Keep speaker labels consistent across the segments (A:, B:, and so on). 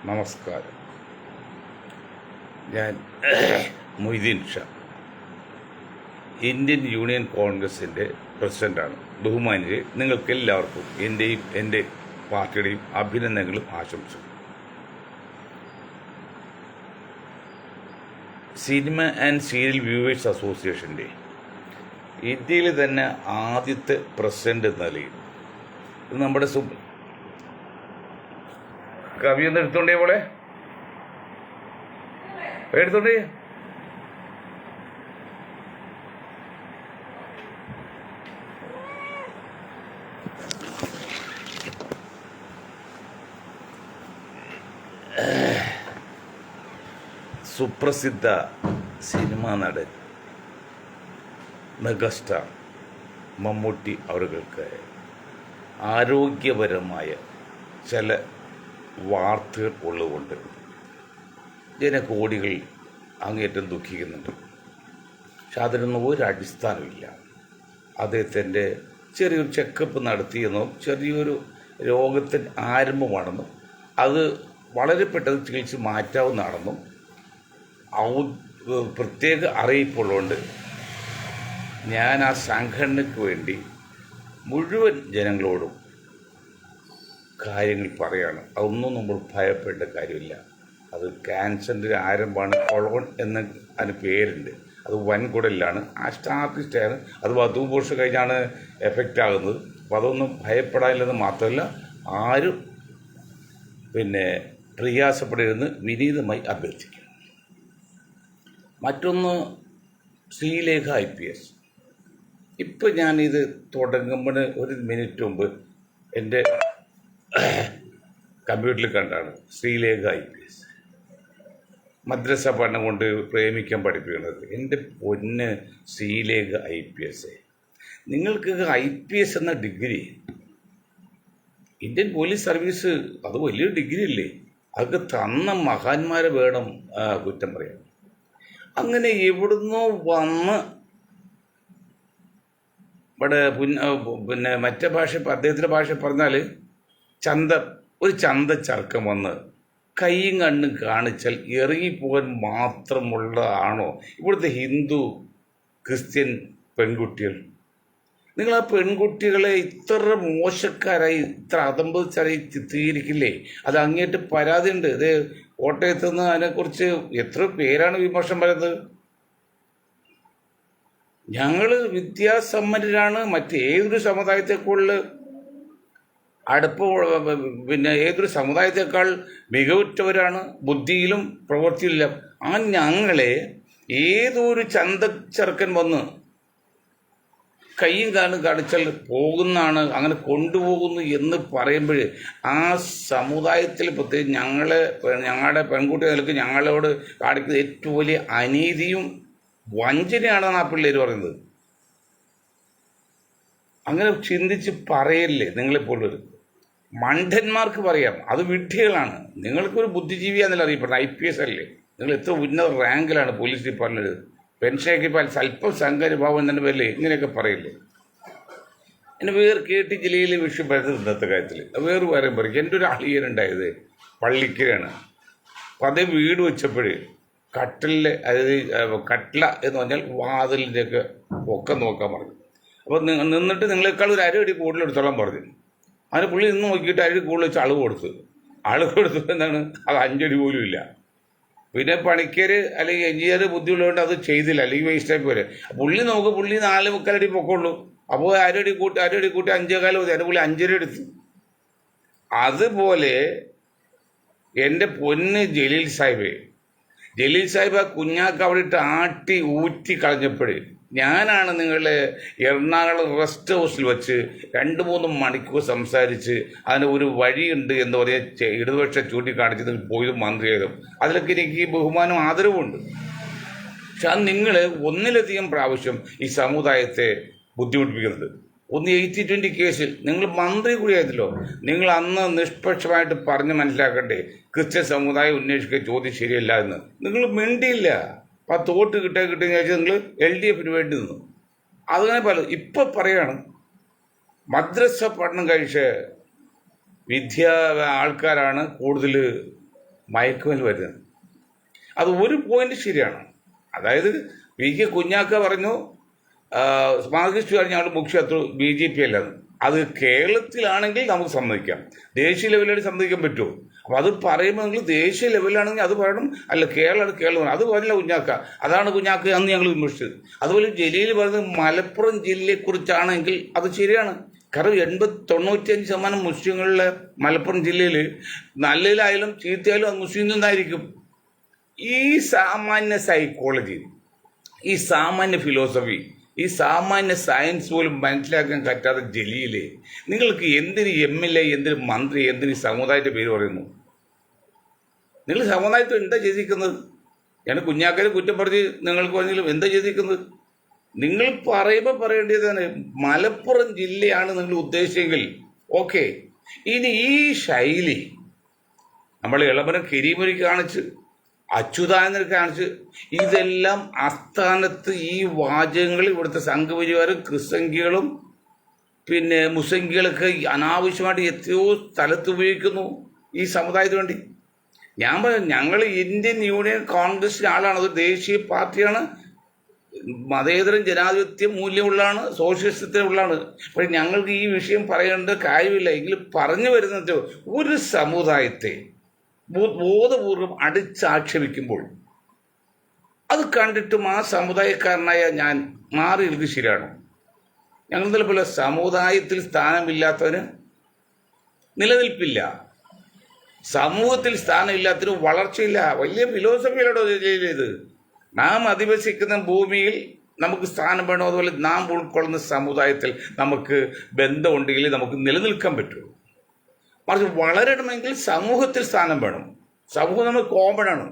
A: നമസ്കാരം. ഞാൻ Moideen Shah, Indian union കോൺഗ്രസിൻ്റെ പ്രസിഡൻ്റാണ്. ബഹുമാന്യരെ, നിങ്ങൾക്കെല്ലാവർക്കും എൻ്റെയും എൻ്റെ പാർട്ടിയുടെയും അഭിനന്ദനങ്ങളും ആശംസകളും. സിനിമ ആൻഡ് സീരിയൽ വ്യൂവേഴ്സ് അസോസിയേഷൻ്റെ ഇന്ത്യയിൽ തന്നെ ആദ്യത്തെ പ്രസിഡന്റ് എന്ന നിലയിൽ നമ്മുടെ കവി ഒന്ന് എടുത്തോണ്ടേ പോലെ എടുത്തോണ്ടേ. സുപ്രസിദ്ധ സിനിമാ നടൻ മെഗാസ്റ്റാർ മമ്മൂട്ടി അവർക്ക് ആരോഗ്യപരമായ ചില വാർത്തകൾ ഉള്ളതുകൊണ്ട് ജനകോടികൾ അങ്ങേറ്റം ദുഃഖിക്കുന്നുണ്ട്. പക്ഷെ അതിനൊന്നും ഒരു അടിസ്ഥാനമില്ല. അദ്ദേഹത്തിൻ്റെ ചെറിയൊരു ചെക്കപ്പ് നടത്തിയെന്നോ ചെറിയൊരു രോഗത്തിൻ്റെ ആരംഭമാണെന്നും അത് വളരെ പെട്ടെന്ന് ചികിത്സിച്ച് മാറ്റാവുന്നതാണെന്നും പ്രത്യേക അറിയിപ്പുള്ളതുകൊണ്ട് ഞാൻ ആ സംഘടനയ്ക്ക് വേണ്ടി മുഴുവൻ ജനങ്ങളോടും കാര്യങ്ങൾ പറയാണ്. അതൊന്നും നമ്മൾ ഭയപ്പെടേണ്ട കാര്യമില്ല. അത് ക്യാൻസറിൻ്റെ ആരംഭമാണ്. കൊളോൺ എന്ന അതിന് പേരുണ്ട്. അത് വൻകുടലിലാണ്. ആ സ്റ്റാർട്ടിസ്റ്റാണ്. അത് 10 വർഷം കഴിഞ്ഞാണ് എഫക്റ്റ് ആകുന്നത്. അപ്പോൾ അതൊന്നും ഭയപ്പെടാനില്ലെന്ന് മാത്രമല്ല, ആരും പ്രയാസപ്പെടരുതെന്ന് വിനീതമായി അഭ്യർത്ഥിക്കും. മറ്റൊന്ന്, ശ്രീലേഖ IPS. ഇപ്പം ഞാനിത് തുടങ്ങുമ്പോൾ ഒരു മിനിറ്റ് മുമ്പ് എൻ്റെ കമ്പ്യൂട്ടറിൽ കണ്ടാണ് ശ്രീലേഖ IPS മദ്രസ പഠനം കൊണ്ട് പ്രേമിക്കാൻ പഠിപ്പിക്കുന്നത്. എൻ്റെ പൊന്ന് ശ്രീലേഖ IPS, നിങ്ങൾക്ക് IPS എന്ന ഡിഗ്രി, ഇന്ത്യൻ പോലീസ് സർവീസ്, അത് വലിയൊരു ഡിഗ്രി അല്ലേ? അതൊക്കെ തന്ന മഹാന്മാരെ വേണം കുറ്റം പറയാൻ. അങ്ങനെ എവിടുന്നോ വന്ന് ഇവിടെ മറ്റേ ഭാഷ, അദ്ദേഹത്തിൻ്റെ ഭാഷ പറഞ്ഞാൽ ഒരു ചന്ത ചർക്കം വന്ന് കൈയും കണ്ണും കാണിച്ചാൽ ഇറങ്ങിപ്പോകാൻ മാത്രമുള്ളതാണോ ഇവിടുത്തെ ഹിന്ദു ക്രിസ്ത്യൻ പെൺകുട്ടികൾ? നിങ്ങൾ ആ പെൺകുട്ടികളെ ഇത്ര മോശക്കാരായി, ഇത്ര അതമ്പതിച്ചായി ചിത്രീകരിക്കില്ലേ? അത് അങ്ങേറ്റ് പരാതിയുണ്ട്. ഇത് കോട്ടയത്ത് നിന്ന് അതിനെക്കുറിച്ച് എത്ര പേരാണ് വിമർശനം പറയുന്നത്. ഞങ്ങൾ വിദ്യാസമ്പന്നരാണ്, മറ്റേതൊരു സമുദായത്തെക്കുള്ള ഏതൊരു സമുദായത്തെക്കാൾ മികവുറ്റവരാണ് ബുദ്ധിയിലും പ്രവൃത്തിയിലും. ആ ഞങ്ങളെ ഏതൊരു ചന്തച്ചെറുക്കൻ വന്ന് കൈയും കാലും കാണിച്ചാൽ പോകുന്നതാണ്, അങ്ങനെ കൊണ്ടുപോകുന്നു എന്ന് പറയുമ്പോൾ ആ സമുദായത്തിൽ പ്രത്യേകിച്ച് ഞങ്ങളുടെ പെൺകുട്ടി നിലക്ക് ഞങ്ങളോട് കാണിക്കുന്ന ഏറ്റവും വലിയ അനീതിയും വഞ്ചനയാണെന്ന് ആ പിള്ളേർ പറയുന്നത്. അങ്ങനെ ചിന്തിച്ച് പറയല്ലേ നിങ്ങളെപ്പോലൊരു മണ്ടന്മാർക്ക് പറയാം. അത് വിഡ്ഢികളാണ്. നിങ്ങൾക്കൊരു ബുദ്ധിജീവിയാന്നല്ല അറിയപ്പെടുന്നത്. IPS അല്ലേ? നിങ്ങൾ എത്ര ഉന്നത റാങ്കിലാണ് പോലീസ് ഡിപ്പാർട്ട്മെൻറ്റ്. പെൻഷനൊക്കെ സ്വല്പം സംഘരഭാവം എന്നതിൻ്റെ പേരിൽ ഇങ്ങനെയൊക്കെ പറയില്ലേ? എന്നെ KT ജില്ലയിലെ വിഷയം പറയുന്നത് ഇന്നത്തെ കാര്യത്തിൽ വേറെ പറയും. എൻ്റെ ഒരു അളിയനുണ്ടായത് പള്ളിക്കലാണ്. അപ്പം അതേ വീട് വെച്ചപ്പോഴേ കട്ടിലെ, അതായത് കട്ടില എന്ന് പറഞ്ഞാൽ വാതിലിൻ്റെയൊക്കെ പൊക്കം നോക്കാൻ പറഞ്ഞു. അപ്പോൾ നിന്നിട്ട് നിങ്ങളെക്കാൾ ഒരു അരടി കൂടുതൽ എടുത്തോളാൻ പറഞ്ഞു. അതിന് പുള്ളി നിന്ന് നോക്കിയിട്ട് അരടി കൂടുതൽ വെച്ച് അളവ് കൊടുത്തു. എന്താണ്, അത് 5 അടി പോലും ഇല്ല. പിന്നെ പണിക്കർ അല്ലെങ്കിൽ എഞ്ചിനീയർ ബുദ്ധിയുള്ളതുകൊണ്ട് അത് ചെയ്തില്ല, അല്ലെങ്കിൽ വേസ്റ്റായി പോലെ. പുള്ളി 4.25 അടി പൊക്കമുള്ളൂ. അപ്പോൾ അരടി കൂട്ടി 5.25 മതി. അതിന് പുള്ളി 5 അടി എടുത്തു. അതുപോലെ എൻ്റെ പൊന്ന് ജലീൽ സാഹിബ് ആ കുഞ്ഞാക്ക് അവിടെ ഇട്ട് ആട്ടി ഊറ്റി കളഞ്ഞപ്പോൾ ഞാനാണ് നിങ്ങളെ എറണാകുളം റെസ്റ്റ് ഹൗസിൽ വെച്ച് 2-3 മണിക്കൂർ സംസാരിച്ച് അതിന് ഒരു വഴിയുണ്ട് എന്ന് പറയുക ഇടതുപക്ഷം ചൂണ്ടിക്കാണിച്ചത് പോയതും മന്ത്രിയായതും. അതിലൊക്കെ എനിക്ക് ബഹുമാനവും ആദരവുമുണ്ട്. പക്ഷെ അത് നിങ്ങൾ ഒന്നിലധികം പ്രാവശ്യം ഈ സമുദായത്തെ ബുദ്ധിമുട്ടിപ്പിക്കുന്നത്. ഒന്ന് 80-20 കേസിൽ നിങ്ങൾ മന്ത്രി കൂടിയായിരുന്നല്ലോ. നിങ്ങൾ അന്ന് നിഷ്പക്ഷമായിട്ട് പറഞ്ഞ് മനസ്സിലാക്കണ്ടേ ക്രിസ്ത്യൻ സമുദായം ഉന്നയിക്കുക ചോദ്യം ശരിയല്ല എന്ന്. നിങ്ങൾ മിണ്ടിയില്ല. 10 വോട്ട് കിട്ടിയെന്ന് വെച്ചാൽ നിങ്ങൾ LDFന് വേണ്ടി നിന്നു. അതങ്ങനെ ഇപ്പം പറയാണ് മദ്രസ പഠനം കഴിച്ച ആൾക്കാരാണ് കൂടുതൽ മയക്കുമരുന്ന് വരുന്നത്. അത് ഒരു പോയിന്റ് ശരിയാണ്. അതായത് പി.കെ. കുഞ്ഞാക്ക പറഞ്ഞു മാർക്സിസ്റ്റ് പറഞ്ഞ ഞങ്ങൾ മുഖ്യശത്രു BJP അല്ലെന്ന്. അത് കേരളത്തിലാണെങ്കിൽ നമുക്ക് സമ്മതിക്കാം, ദേശീയ ലെവലിൽ സമ്മതിക്കാൻ പറ്റുമോ? അപ്പം അത് പറയുമ്പോൾ നിങ്ങൾ ദേശീയ ലെവലിലാണെങ്കിൽ അത് പറയണം, അല്ല കേരളമാണ് കേരളം അത് പറഞ്ഞില്ല കുഞ്ഞാക്ക. അതാണ് കുഞ്ഞാക്ക അന്ന് ഞങ്ങൾ വിമർശിച്ചത്. അതുപോലെ ജലീൽ പറയുന്നത് മലപ്പുറം ജില്ലയെക്കുറിച്ചാണെങ്കിൽ അത് ശരിയാണ്. കാരണം 95% മുസ്ലിങ്ങളുടെ മലപ്പുറം ജില്ലയിൽ നല്ലതിലായാലും ചീത്തയായാലും അത് മുസ്ലിം നിന്നായിരിക്കും. ഈ സാമാന്യ സൈക്കോളജി, ഈ സാമാന്യ ഫിലോസഫി, ഈ സാമാന്യ സയൻസ് പോലും മനസ്സിലാക്കാൻ പറ്റാത്ത ജലീല് നിങ്ങൾക്ക് എന്തിന് MLA, എന്തിന് മന്ത്രി, എന്തിന് സമുദായത്തിന്റെ പേര് പറയുന്നു? നിങ്ങൾ സമുദായത്തിൽ എന്താ ചെയ്തിരിക്കുന്നത്? ഞാൻ കുഞ്ഞാക്കരെ കുറ്റം പറഞ്ഞ് നിങ്ങൾക്ക് പറഞ്ഞാലും എന്താ ചെയ്തിരിക്കുന്നത്? നിങ്ങൾ പറയുമ്പോൾ പറയേണ്ടതാണ് മലപ്പുറം ജില്ലയാണ് നിങ്ങൾ ഉദ്ദേശിച്ചെങ്കിൽ ഓക്കെ. ഇനി ഈ ശൈലി നമ്മൾ ഇളമരം കരീമൊരിക്ക് കാണിച്ച്, അച്യുതാനന്ദനെ കാണിച്ച്, ഇതെല്ലാം ആസ്ഥാനത്ത് ഈ വാചകങ്ങൾ ഇവിടുത്തെ സംഘപരിവാരും ക്രിസ്സംഖ്യകളും പിന്നെ മുസ്സംഖ്യകളൊക്കെ അനാവശ്യമായിട്ട് എത്രയോ സ്ഥലത്ത് ഉപയോഗിക്കുന്നു ഈ സമുദായത്തിന് വേണ്ടി. ഞാൻ പറഞ്ഞു ഞങ്ങൾ ഇന്ത്യൻ യൂണിയൻ കോൺഗ്രസിൻ്റെ ആളാണ്, അത് ദേശീയ പാർട്ടിയാണ്, മതേതരം ജനാധിപത്യ മൂല്യമുള്ളതാണ്, സോഷ്യലിസത്തിനുള്ളതാണ്. പക്ഷെ ഞങ്ങൾക്ക് ഈ വിഷയം പറയേണ്ട കാര്യമില്ല. എങ്കിലും പറഞ്ഞു വരുന്നത് ഒരു സമുദായത്തെ ബോധപൂർവം അടിച്ചാക്ഷേപിക്കുമ്പോൾ അത് കണ്ടിട്ടും ആ സമുദായക്കാരനായ ഞാൻ മാറി നിൽക്കുന്നത് ശരിയാണോ? ഞങ്ങൾ പോലെ സമുദായത്തിൽ സ്ഥാനമില്ലാത്തവന് നിലനിൽപ്പില്ല, സമൂഹത്തിൽ സ്ഥാനമില്ലാത്തതിന് വളർച്ചയില്ല. വലിയ ഫിലോസഫിയിലോട്ടോ ചെയ്ത് നാം അധിവസിക്കുന്ന ഭൂമിയിൽ നമുക്ക് സ്ഥാനം വേണം, അതുപോലെ നാം ഉൾക്കൊള്ളുന്ന സമുദായത്തിൽ നമുക്ക് ബന്ധമുണ്ടെങ്കിൽ നമുക്ക് നിലനിൽക്കാൻ പറ്റും. മറിച്ച് വളരണമെങ്കിൽ സമൂഹത്തിൽ സ്ഥാനം വേണം. സമൂഹം നമ്മൾ കോമണാണ്,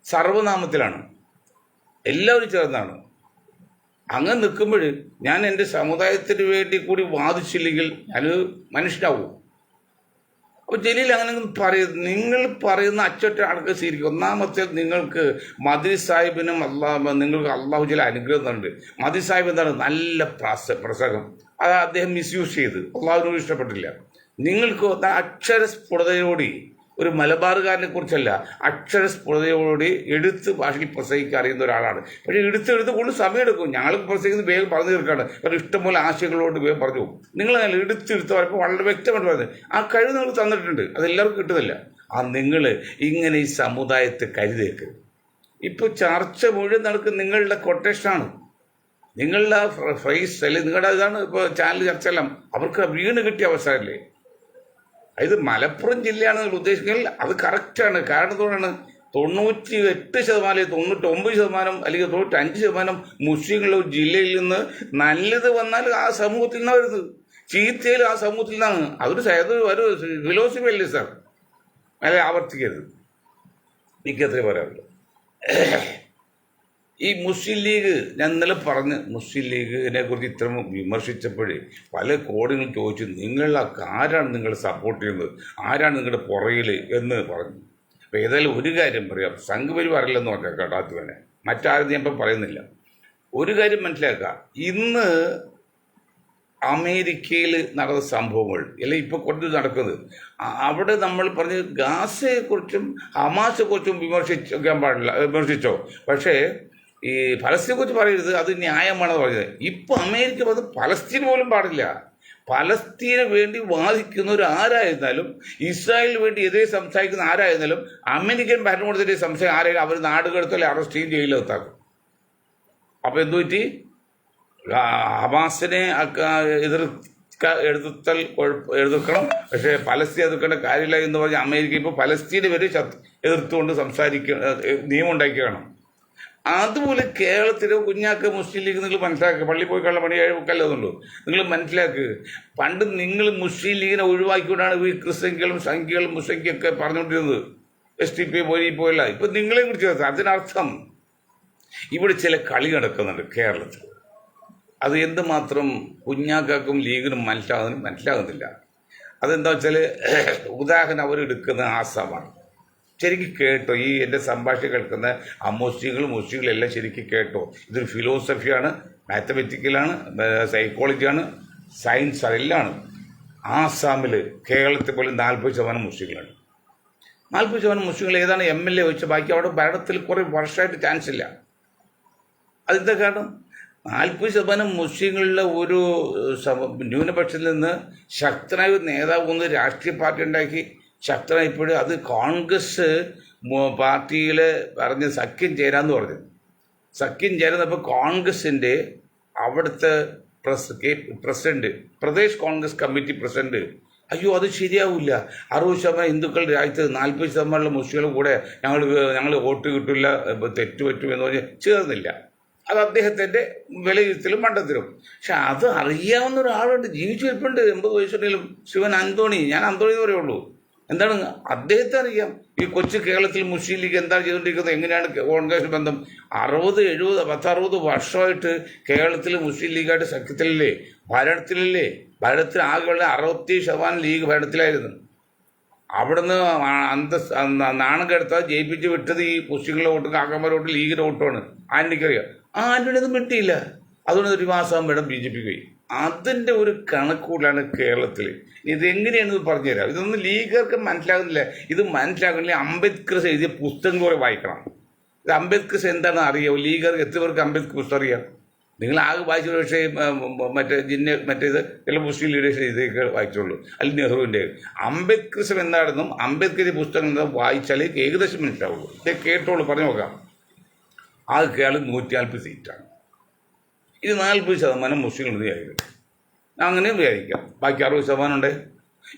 A: സർവനാമത്തിലാണ്, എല്ലാവരും ചേർന്നാണ്. അങ്ങനെ നിൽക്കുമ്പോൾ ഞാൻ എൻ്റെ സമുദായത്തിന് വേണ്ടി കൂടി വാദിച്ചില്ലെങ്കിൽ ഞാൻ മനുഷ്യനാവും. അപ്പോൾ ജലീൽ അങ്ങനെ നിങ്ങൾ പറയുന്ന അച്ചൊറ്റ ആൾക്ക് ശരിക്കും. ഒന്നാമത്തെ നിങ്ങൾക്ക് മദനി സാഹിബിനും നിങ്ങൾക്ക് അള്ളാഹു ചില അനുഗ്രഹം തന്നിട്ടുണ്ട്. മദനി സാഹിബ് എന്താണ് നല്ല പ്രസംഗം, അത് അദ്ദേഹം മിസ്യൂസ് ചെയ്ത് അള്ളാഹുവിനോട് ഇഷ്ടപ്പെട്ടില്ല. നിങ്ങൾക്ക് അക്ഷരസ്ഫുടതയോടെ ഒരു മലബാറുകാരനെ കുറിച്ചല്ല, അക്ഷരസ്ഫുടതയോടെ എടുത്ത് ഭാഷയിൽ പ്രസംഗിക്കാൻ അറിയുന്ന ഒരാളാണ്. പക്ഷേ എടുത്ത് കൂടുതൽ സമയമെടുക്കും. ഞങ്ങൾ പ്രസംഗിക്കുന്നത് വേഗം പറഞ്ഞു തീർക്കാണ്, കാരണം ഇഷ്ടംപോലെ ആശയങ്ങളോട് വേഗം പറഞ്ഞു പോകും. നിങ്ങളങ്ങനെ എടുത്ത് പറയുമ്പോൾ വളരെ വ്യക്തമായിട്ട് പറയുന്നത് ആ കഴിവ് നിങ്ങൾ തന്നിട്ടുണ്ട്, അതെല്ലാവർക്കും കിട്ടുന്നില്ല. നിങ്ങൾ ഇങ്ങനെ ഈ സമുദായത്തെ കരുതേക്ക്. ഇപ്പോൾ ചർച്ച മുഴുവൻ നടക്കുന്ന നിങ്ങളുടെ കൊട്ടേഷനാണ്, നിങ്ങളുടെ ഫ്രൈസ് അല്ലെങ്കിൽ നിങ്ങളുടെ ഇതാണ്. ഇപ്പോൾ ചാനൽ ചർച്ചയെല്ലാം അവർക്ക് വീണ് കിട്ടിയ അവസരമല്ലേ. ഇത് മലപ്പുറം ജില്ലയാണ് നിങ്ങൾ ഉദ്ദേശിക്കുന്നത്, അത് കറക്റ്റാണ്. കാരണം എന്തുകൊണ്ടാണ് 98%, 99% അല്ലെങ്കിൽ 95% മുസ്ലിങ്ങളുടെ ജില്ലയിൽ നിന്ന് നല്ലത് വന്നാൽ ആ സമൂഹത്തിൽ നിന്നാണ് വരുന്നത്, ചീത്തയിൽ ആ സമൂഹത്തിൽ നിന്നാണ്. ഒരു ഫിലോസഫി അല്ലേ സാർ? അല്ലെ ആവർത്തിക്കരുത്, എനിക്കത്രേ പറയാറുള്ളൂ. ഈ മുസ്ലിം ലീഗ്, ഞാൻ ഇന്നലെ പറഞ്ഞ് മുസ്ലിം ലീഗിനെ കുറിച്ച് ഇത്ര വിമർശിച്ചപ്പോഴേ പല കോടികൾ ചോദിച്ചു, ആരാണ് നിങ്ങൾ സപ്പോർട്ട് ചെയ്യുന്നത്, ആരാണ് നിങ്ങളുടെ പുറകിൽ എന്ന് പറഞ്ഞു. അപ്പോൾ ഏതായാലും ഒരു കാര്യം പറയാം, സംഘപരിവാറില്ലെന്ന് പറഞ്ഞാൽ കേട്ടോ, അത് തന്നെ മറ്റാരും ഞാൻ ഇപ്പം പറയുന്നില്ല. ഒരു കാര്യം മനസ്സിലാക്കുക, ഇന്ന് അമേരിക്കയിൽ നടന്ന സംഭവങ്ങൾ അല്ലെങ്കിൽ ഇപ്പോൾ കുറച്ച് നടക്കുന്നത്, അവിടെ നമ്മൾ പറഞ്ഞ് ഗാസയെക്കുറിച്ചും ഹമാസെക്കുറിച്ചും വിമർശിച്ചോ, പക്ഷേ ഈ ഫലസ്തീനെ കുറിച്ച് പറയരുത്, അത് ന്യായമാണെന്ന് പറഞ്ഞത്. ഇപ്പോൾ അമേരിക്ക പറഞ്ഞത് പലസ്തീൻ പോലും പാടില്ല. പലസ്തീന് വേണ്ടി വാദിക്കുന്നവർ ആരായിരുന്നാലും, ഇസ്രായേലിന് വേണ്ടി എതിരെ സംസാരിക്കുന്ന ആരായിരുന്നാലും, അമേരിക്കൻ ഭരണകൂടത്തിൻ്റെ സംശയം ആരായാലും അവർ നാടുകടത്തല്ലേ അറസ്റ്റ് ചെയ്യും, ജയിലിലെത്താക്കും. അപ്പോൾ എന്തു പറ്റി? ഹമാസിനെ എതിർക്കണം, പക്ഷേ പലസ്തീൻ എതിർക്കേണ്ട കാര്യമില്ല എന്ന് പറഞ്ഞ് അമേരിക്ക ഇപ്പോൾ പലസ്തീനെ വരെ എതിർത്തുകൊണ്ട് നിയമം ഉണ്ടാക്കിയാണ്. അതുപോലെ കേരളത്തിലെ കുഞ്ഞാക്ക് മുസ്ലിം ലീഗ് നിങ്ങൾ മനസ്സിലാക്കുക. പള്ളി പോയി കള്ള മണി 7:30 നിങ്ങൾ മനസ്സിലാക്കുക. പണ്ട് നിങ്ങൾ മുസ്ലിം ലീഗിനെ ഒഴിവാക്കിക്കൊണ്ടാണ് ഈ ക്രിസ്ത്യൻകളും സംഖ്യകളും മുസ്ലിംകൊക്കെ പറഞ്ഞുകൊണ്ടിരുന്നത്. STP പോയില്ല. ഇപ്പം നിങ്ങളെ കുറിച്ച് അതിനർത്ഥം ഇവിടെ ചില കളി നടക്കുന്നുണ്ട് കേരളത്തിൽ. അത് എന്തുമാത്രം കുഞ്ഞാക്കും ലീഗിനും മനസ്സിലാകുന്നില്ല. അതെന്താ വെച്ചാൽ, ഉദാഹരണം അവരെടുക്കുന്ന ആസാമാണ്. ശരിക്കും കേട്ടോ, ഈ എൻ്റെ സംഭാഷണം കേൾക്കുന്ന മുസ്ലിങ്ങളെല്ലാം ശരിക്കും കേട്ടോ. ഇതൊരു ഫിലോസഫിയാണ്, മാത്തമെറ്റിക്കലാണ്, സൈക്കോളജിയാണ്, സയൻസ്, അതെല്ലാം. ആസാമിൽ കേരളത്തെ പോലെ 40% മുസ്ലിങ്ങളാണ്. 40% മുസ്ലിങ്ങൾ ഏതാണ് MLA വെച്ച് ബാക്കി അവിടെ ഭരണത്തിൽ കുറേ വർഷമായിട്ട് ചാൻസ് ഇല്ല. അതിൻ്റെ കാരണം 40% മുസ്ലിങ്ങളുടെ ഒരു ന്യൂനപക്ഷത്തിൽ നിന്ന് ശക്തനായ ഒരു നേതാവ് ഒന്ന് രാഷ്ട്രീയ പാർട്ടി ഉണ്ടാക്കി ശക്തനായപ്പോഴും അത് കോൺഗ്രസ് പാർട്ടിയിൽ പറഞ്ഞ് സഖ്യം ചേരാമെന്ന് പറഞ്ഞു. സഖ്യം ചേരുന്നപ്പോൾ കോൺഗ്രസിൻ്റെ അവിടുത്തെ president, Pradesh Congress committee president, അയ്യോ അത് ശരിയാവില്ല, 60% ഹിന്ദുക്കളുടെ രാജ്യത്ത് 40% മുസ്ലിങ്ങൾ കൂടെ ഞങ്ങൾ വോട്ട് കിട്ടില്ല, തെറ്റുപറ്റും എന്ന് പറഞ്ഞ് ചേർന്നില്ല. അത് അദ്ദേഹത്തിൻ്റെ വിലയിരുത്തലും മണ്ടത്തിലും. പക്ഷെ അത് അറിയാവുന്ന ഒരാളുണ്ട്, ജീവിച്ചു വരുന്നുണ്ട്, 80 വയസ്സുണ്ടെങ്കിലും, ശിവൻ അന്തോണി. ഞാൻ അന്തോണി എന്ന് പറയുള്ളൂ. എന്താണ് അദ്ദേഹത്തെ അറിയാം. ഈ കൊച്ചു കേരളത്തിൽ മുസ്ലിം ലീഗ് എന്താണ് ചെയ്തുകൊണ്ടിരിക്കുന്നത്, എങ്ങനെയാണ് കോൺഗ്രസ് ബന്ധം. 60 വർഷമായിട്ട് കേരളത്തിൽ മുസ്ലിം ലീഗായിട്ട് സഖ്യത്തിലല്ലേ, ഭരണത്തിൽ ആകെയുള്ള 60% ലീഗ് ഭരണത്തിലായിരുന്നു. അവിടുന്ന് നാണം കെടുത്താൽ ജയിപ്പിച്ച് വിട്ടത് ഈ മുസ്ലിങ്ങളുടെ വോട്ട്, കാക്കന്മാരുടെ വോട്ട്, ലീഗിൻ്റെ വോട്ടുമാണ്. ആന്റണിക്കറിയാം. ആന്റണിയൊന്നും കിട്ടിയില്ല. അതുകൊണ്ട് ഒരു മാസം വേണം BJP പോയി. അതിൻ്റെ ഒരു കണക്കൂടാണ് കേരളത്തിൽ. ഇതെങ്ങനെയാണെന്ന് പറഞ്ഞുതരാം. ഇതൊന്നും ലീഗർക്ക് മനസ്സിലാകുന്നില്ല. ഇത് മനസ്സിലാക്കണമെങ്കിൽ അംബേദ്കർ എഴുതിയ പുസ്തകം കൂടെ വായിക്കണം. ഇത് അംബേദ്കർ എന്താണെന്ന് അറിയാമോ? ലീഗർക്ക് എത്ര പേർക്ക് അംബേദ്കർ പുസ്തകം അറിയാം? നിങ്ങൾ ആകെ വായിച്ചൊരു പക്ഷേ മറ്റേത് ചില മുസ്ലിം ലീഡേഴ്സ് ഇതൊക്കെ വായിച്ചുള്ളൂ, അല്ലെങ്കിൽ നെഹ്റുവിൻ്റെ. അംബേദ്കറിസം എന്താണെന്നും അംബേദ്കർ പുസ്തകം എന്താ വായിച്ചാൽ ഏകദേശം മനസ്സിലാവുള്ളൂ. ഇത് കേട്ടോളൂ, പറഞ്ഞു നോക്കാം. ആകെ കേരളം 140 സീറ്റാണ്. ഇത് 40% മുസ്ലിങ്ങൾ വിചാരിക്കും. അങ്ങനെയും വിചാരിക്കാം. ബാക്കി 60% ഉണ്ട്.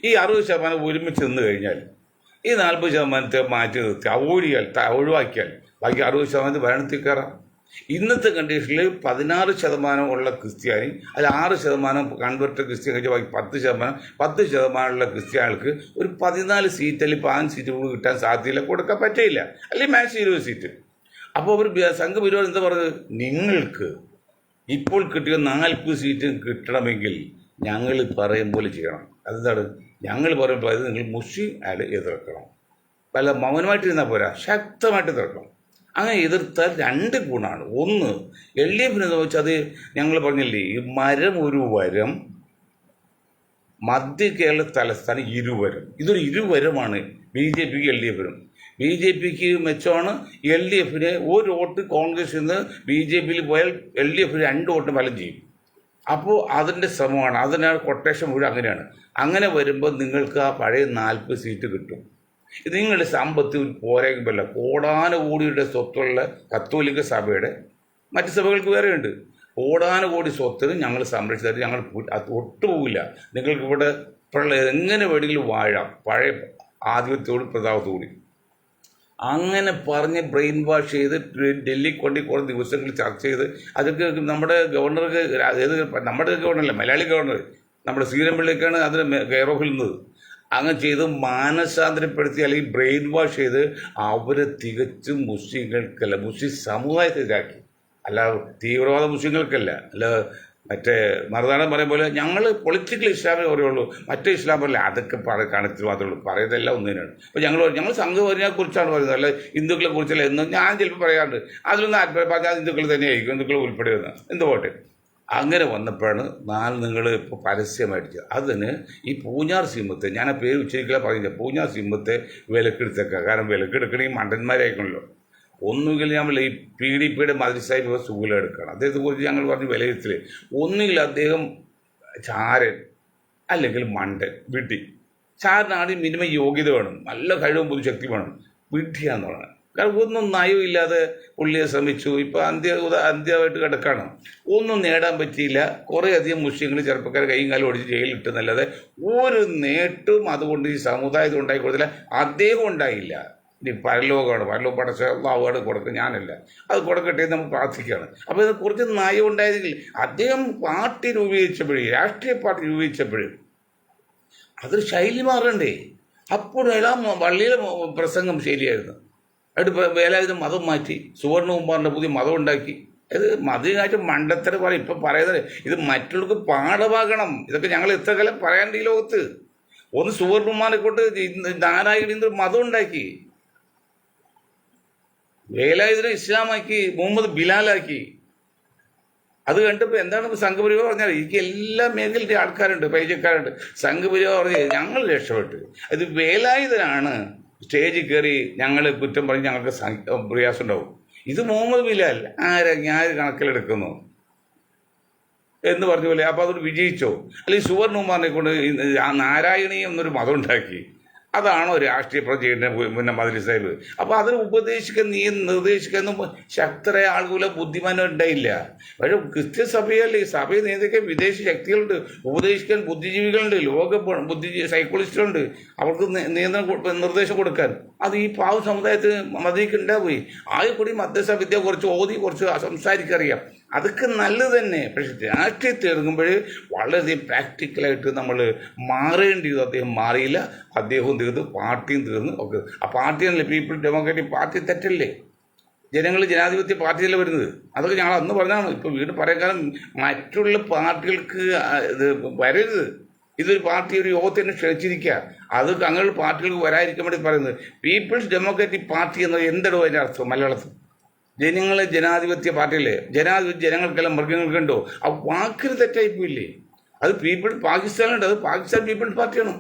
A: ഈ 60% ഒരുമിച്ച് നിന്ന് കഴിഞ്ഞാൽ ഈ 40% മാറ്റി നിർത്തി ഒഴിവാക്കിയാൽ ബാക്കി 60% ഭരണത്തിൽ കയറാം. ഇന്നത്തെ കണ്ടീഷനിൽ 16% ഉള്ള ക്രിസ്ത്യാനി, അതിൽ 6% കൺവെർട്ട് ക്രിസ്ത്യൻ കഴിച്ചാൽ ബാക്കി 10% ഉള്ള ക്രിസ്ത്യാനികൾക്ക് ഒരു 14 സീറ്റ് അല്ലെങ്കിൽ 15 സീറ്റ് കൂടി കിട്ടാൻ സാധ്യതയില്ല, കൊടുക്കാൻ പറ്റില്ല. അല്ലെങ്കിൽ മാക്സിമം 20 സീറ്റ്. അപ്പോൾ അവർ സംഘപരിവാർ എന്താ പറഞ്ഞത്, നിങ്ങൾക്ക് ഇപ്പോൾ കിട്ടിയ 40 സീറ്റ് കിട്ടണമെങ്കിൽ ഞങ്ങൾ പറയും പോലെ ചെയ്യണം. അതെന്താണ്? ഞങ്ങൾ പറയുമ്പോൾ അത് നിങ്ങൾ മുസ്ലിം എതിർക്കണം. പല മൗനമായിട്ടിരുന്നാൽ പോരാ, ശക്തമായിട്ട് എതിർക്കണം. അങ്ങനെ എതിർത്താൽ 2 ഗുണമാണ്. ഒന്ന്, LDF വെച്ചാൽ അത് ഞങ്ങൾ പറഞ്ഞില്ലേ, ഈ മരം ഒരു വരം, മധ്യ കേരള തലസ്ഥാനം ഇരുവരം. ഇതൊരു ഇരുവരമാണ് BJPക്ക് LDFനും. BJPക്ക് മെച്ചമാണ്, LDFന് ഒരു വോട്ട് കോൺഗ്രസിൽ നിന്ന് BJPയിൽ പോയാൽ LDF 2 വോട്ട് ഫലം ചെയ്യും. അപ്പോൾ അതിൻ്റെ ശ്രമമാണ്, അതിനാണ് കൊട്ടേഷൻ മുഴുവൻ അങ്ങനെയാണ്. അങ്ങനെ വരുമ്പോൾ നിങ്ങൾക്ക് ആ പഴയ 40 സീറ്റ് കിട്ടും. ഇത് നിങ്ങളുടെ സമ്പത്ത് പോരായ്മല്ല. കോടാനുകോടിയുടെ സ്വത്തുള്ള കത്തോലിക്ക സഭയുടെ, മറ്റ് സഭകൾക്ക് വേറെയുണ്ട്, കോടാനുകോടി സ്വത്തിന് ഞങ്ങൾ സംരക്ഷിച്ചാൽ ഞങ്ങൾ ഒട്ടുപോകില്ല. നിങ്ങൾക്കിവിടെ എങ്ങനെ വേണമെങ്കിലും വാഴാം, പഴയ ആധിപത്യത്തോടും പ്രതാപത്തോടും. അങ്ങനെ പറഞ്ഞ് ബ്രെയിൻ വാഷ് ചെയ്ത് ഡൽഹി കൊണ്ട് കുറേ ദിവസങ്ങൾ ചർച്ച ചെയ്ത് അതൊക്കെ നമ്മുടെ ഗവർണർക്ക്, നമ്മുടെ ഗവർണറല്ല, മലയാളി ഗവർണർ നമ്മുടെ ശ്രീരംപിള്ളിക്കാണ് അതിന് കെയർ ഓഫ് നിന്നത്. അങ്ങനെ ചെയ്ത് മാനസാന്തരപ്പെടുത്തി അല്ലെങ്കിൽ ബ്രെയിൻ വാഷ് ചെയ്ത് അവരെ തികച്ചും മുസ്ലിങ്ങൾക്കല്ല, മുസ്ലിം സമുദായത്തിലാക്കി. അല്ല തീവ്രവാദ മുസ്ലിങ്ങൾക്കല്ല, അല്ല മറ്റേ മറുനാടൻ പറയും പോലെ ഞങ്ങൾ പൊളിറ്റിക്കൽ ഇസ്ലാമേ പറയുള്ളൂ, മറ്റേ ഇസ്ലാം പറയില്ല. അതൊക്കെ കാണിച്ചിട്ട് മാത്രമേ ഉള്ളൂ, പറയുന്നതെല്ലാം ഒന്നിനാണ്. അപ്പോൾ ഞങ്ങൾ സംഘപരിനെ കുറിച്ചാണ് പറയുന്നത്, അല്ല ഹിന്ദുക്കളെ കുറിച്ചല്ല എന്ന് ഞാൻ ചിലപ്പോൾ പറയാറുണ്ട്. അതിലൊന്നും പറഞ്ഞാൽ ഹിന്ദുക്കൾ തന്നെയായിരിക്കും, ഹിന്ദുക്കൾ ഉൾപ്പെടുന്ന എന്ത് പോട്ടെ. അങ്ങനെ വന്നപ്പോഴാണ് നിങ്ങൾ ഇപ്പോൾ പരസ്യമായിട്ട് അതിന് ഈ പൂഞ്ഞാർ സിംഹത്തെ, ഞാൻ ആ പേര് ഉച്ചരിക്കില്ല പറഞ്ഞില്ല, പൂഞ്ഞാർ സിംഹത്തെ വിലക്കെടുത്തേക്കുക. കാരണം വിലക്കെടുക്കണമെങ്കിൽ മണ്ടന്മാരായിരിക്കണമല്ലോ. ഒന്നുകിൽ നമ്മൾ ഈ PDPയുടെ മന്ത്രിസാഹിബ് സുഖലെടുക്കണം. അദ്ദേഹത്തെക്കുറിച്ച് ഞങ്ങൾ പറഞ്ഞ് വിലയിരുത്തൽ, ഒന്നുകിൽ അദ്ദേഹം ചാരൻ അല്ലെങ്കിൽ മണ്ടൻ, വിഡ്ഢി. ചാരനാണ് മിനിമം യോഗ്യത വേണം, നല്ല കഴിവും പൊതുശക്തി വേണം. വിഡ്ഢിയാന്ന് പറയുന്നത് കാരണം ഒന്നും നയമില്ലാതെ പുള്ളിയെ ശ്രമിച്ചു. ഇപ്പോൾ അന്ത്യമായിട്ട് കിടക്കാണ്, ഒന്നും നേടാൻ പറ്റിയില്ല. കുറേയധികം മുസ്ലിങ്ങൾ ചെറുപ്പക്കാർ കൈയും കാലം ഓടിച്ച് ജയിലിലിട്ടെന്നല്ലാതെ ഒരു നേട്ടവും അതുകൊണ്ട് ഈ സമുദായത്തിൽ ഉണ്ടായി കൊടുത്തില്ല. അദ്ദേഹം ഉണ്ടായില്ല. ഇനി പരലോകമാണ് പടച്ചാണ് കൊടുക്കുക, ഞാനല്ല, അത് കൊടുക്കട്ടെ നമുക്ക് പ്രാർത്ഥിക്കുകയാണ്. അപ്പോൾ ഇത് കുറച്ച് നയം ഉണ്ടായതെങ്കിൽ അദ്ദേഹം പാർട്ടി രൂപീകരിച്ചപ്പോഴേ, രാഷ്ട്രീയ പാർട്ടി രൂപീകരിച്ചപ്പോഴും അതൊരു ശൈലി മാറണ്ടേ. അപ്പോഴെല്ലാം വള്ളിയിലെ പ്രസംഗം ശരിയായിരുന്നു. എന്നിട്ട് വേലായുധം മതം മാറ്റി, സുവർണകുമാറിൻ്റെ പുതിയ മതം ഉണ്ടാക്കി. ഇത് മതമായിട്ട് മണ്ടത്തരം പറയും. ഇപ്പം പറയുന്നത് ഇത് മറ്റുള്ളവർക്ക് പാഠമാകണം. ഇതൊക്കെ ഞങ്ങൾ എത്ര കാലം പറയാണ്ട് ഈ ലോകത്ത്. ഒന്ന് സുവർണകുമാറിനെ കൊണ്ട് നാരായണീന്ദ്ര മതം ഉണ്ടാക്കി, വേലായുധനെ ഇസ്ലാമാക്കി, മുഹമ്മദ് ബിലാലാക്കി. അത് കണ്ടപ്പോൾ എന്താണ് സംഘപരിവാർ പറഞ്ഞാൽ, എനിക്ക് എല്ലാ മേഖലയിലെ ആൾക്കാരുണ്ട്, പരിചയക്കാരുണ്ട്. സംഘപരിവാർ പറഞ്ഞ് ഞങ്ങൾ രക്ഷപ്പെട്ടു. ഇത് വേലായുധനാണ് സ്റ്റേജിൽ കയറി ഞങ്ങൾ കുറ്റം പറഞ്ഞ് ഞങ്ങൾക്ക് പ്രയാസം ഉണ്ടാവും. ഇത് മുഹമ്മദ് ബിലാൽ ഞാൻ കണക്കിലെടുക്കുന്നു എന്ന് പറഞ്ഞ പോലെ. അപ്പോൾ അതൊരു വിജയിച്ചോ? അല്ലെങ്കിൽ സുവർണകുമാറിനെ കൊണ്ട് ആ നാരായണീയം എന്നൊരു മതം ഉണ്ടാക്കി. അതാണോ രാഷ്ട്രീയ പ്രചേതന പിന്നെ മന്ത്രി സാഹിബ്? അപ്പോൾ അതിന് ഉപദേശിക്കാൻ നീ നിർദ്ദേശിക്കാനും ശക്തരായ ആളുകളെ ബുദ്ധിമാനം ഉണ്ടായില്ല. പക്ഷേ ക്രിസ്ത്യൻ സഭയല്ലേ, സഭയെ നിയന്ത്രിക്കാൻ വിദേശ ശക്തികളുണ്ട്, ഉപദേശിക്കാൻ ബുദ്ധിജീവികളുണ്ട്, ലോക സൈക്കോളജിസ്റ്റുകളുണ്ട്, അവർക്ക് നിർദ്ദേശം കൊടുക്കാൻ. അത് ഈ പാവ സമുദായത്തിന് മതിക്ക് ഉണ്ടാവുകയും ആകെ കൂടി മദ്രസ വിദ്യ കുറച്ച് ഓതി കുറച്ച് സംസാരിക്കറിയാം, അതൊക്കെ നല്ലത് തന്നെ. പക്ഷെ രാഷ്ട്രീയത്തിൽ ഇറങ്ങുമ്പോൾ വളരെയധികം പ്രാക്ടിക്കലായിട്ട് നമ്മൾ മാറേണ്ടി ചെയ്തു. അദ്ദേഹം മാറിയില്ല, അദ്ദേഹവും തീർന്നു, പാർട്ടിയും തീർന്നു. ഒക്കെ ആ പാർട്ടിയാണല്ലേ പീപ്പിൾ ഡെമോക്രാറ്റിക് പാർട്ടി. തെറ്റല്ലേ? ജനങ്ങൾ ജനാധിപത്യ പാർട്ടിയല്ലേ വരുന്നത്. അതൊക്കെ ഞങ്ങൾ അന്ന് പറഞ്ഞതാണ്. ഇപ്പോൾ വീണ്ടും പറയാൻ കാരണം മറ്റുള്ള പാർട്ടികൾക്ക് ഇത് വരരുത്. ഇതൊരു പാർട്ടി ഒരു യോഗത്തിന് ക്ഷണിച്ചിരിക്കുക, അത് അങ്ങനെയുള്ള പാർട്ടികൾക്ക് വരാതിരിക്കാൻ വേണ്ടി പറയുന്നത്. പീപ്പിൾസ് ഡെമോക്രാറ്റിക് പാർട്ടി എന്നത് എന്തിടോ അതിൻ്റെ അർത്ഥം മലയാളത്തിൽ? ജനങ്ങളെ ജനാധിപത്യ പാർട്ടിയല്ലേ? ജനങ്ങൾക്കെല്ലാം മൃഗങ്ങൾക്കുണ്ടോ? ആ വാക്കിന് തെറ്റായിപ്പോയില്ലേ? അത് പാകിസ്ഥാനുണ്ട്, അത് പാകിസ്ഥാൻ പീപ്പിൾസ് പാർട്ടിയാണ്.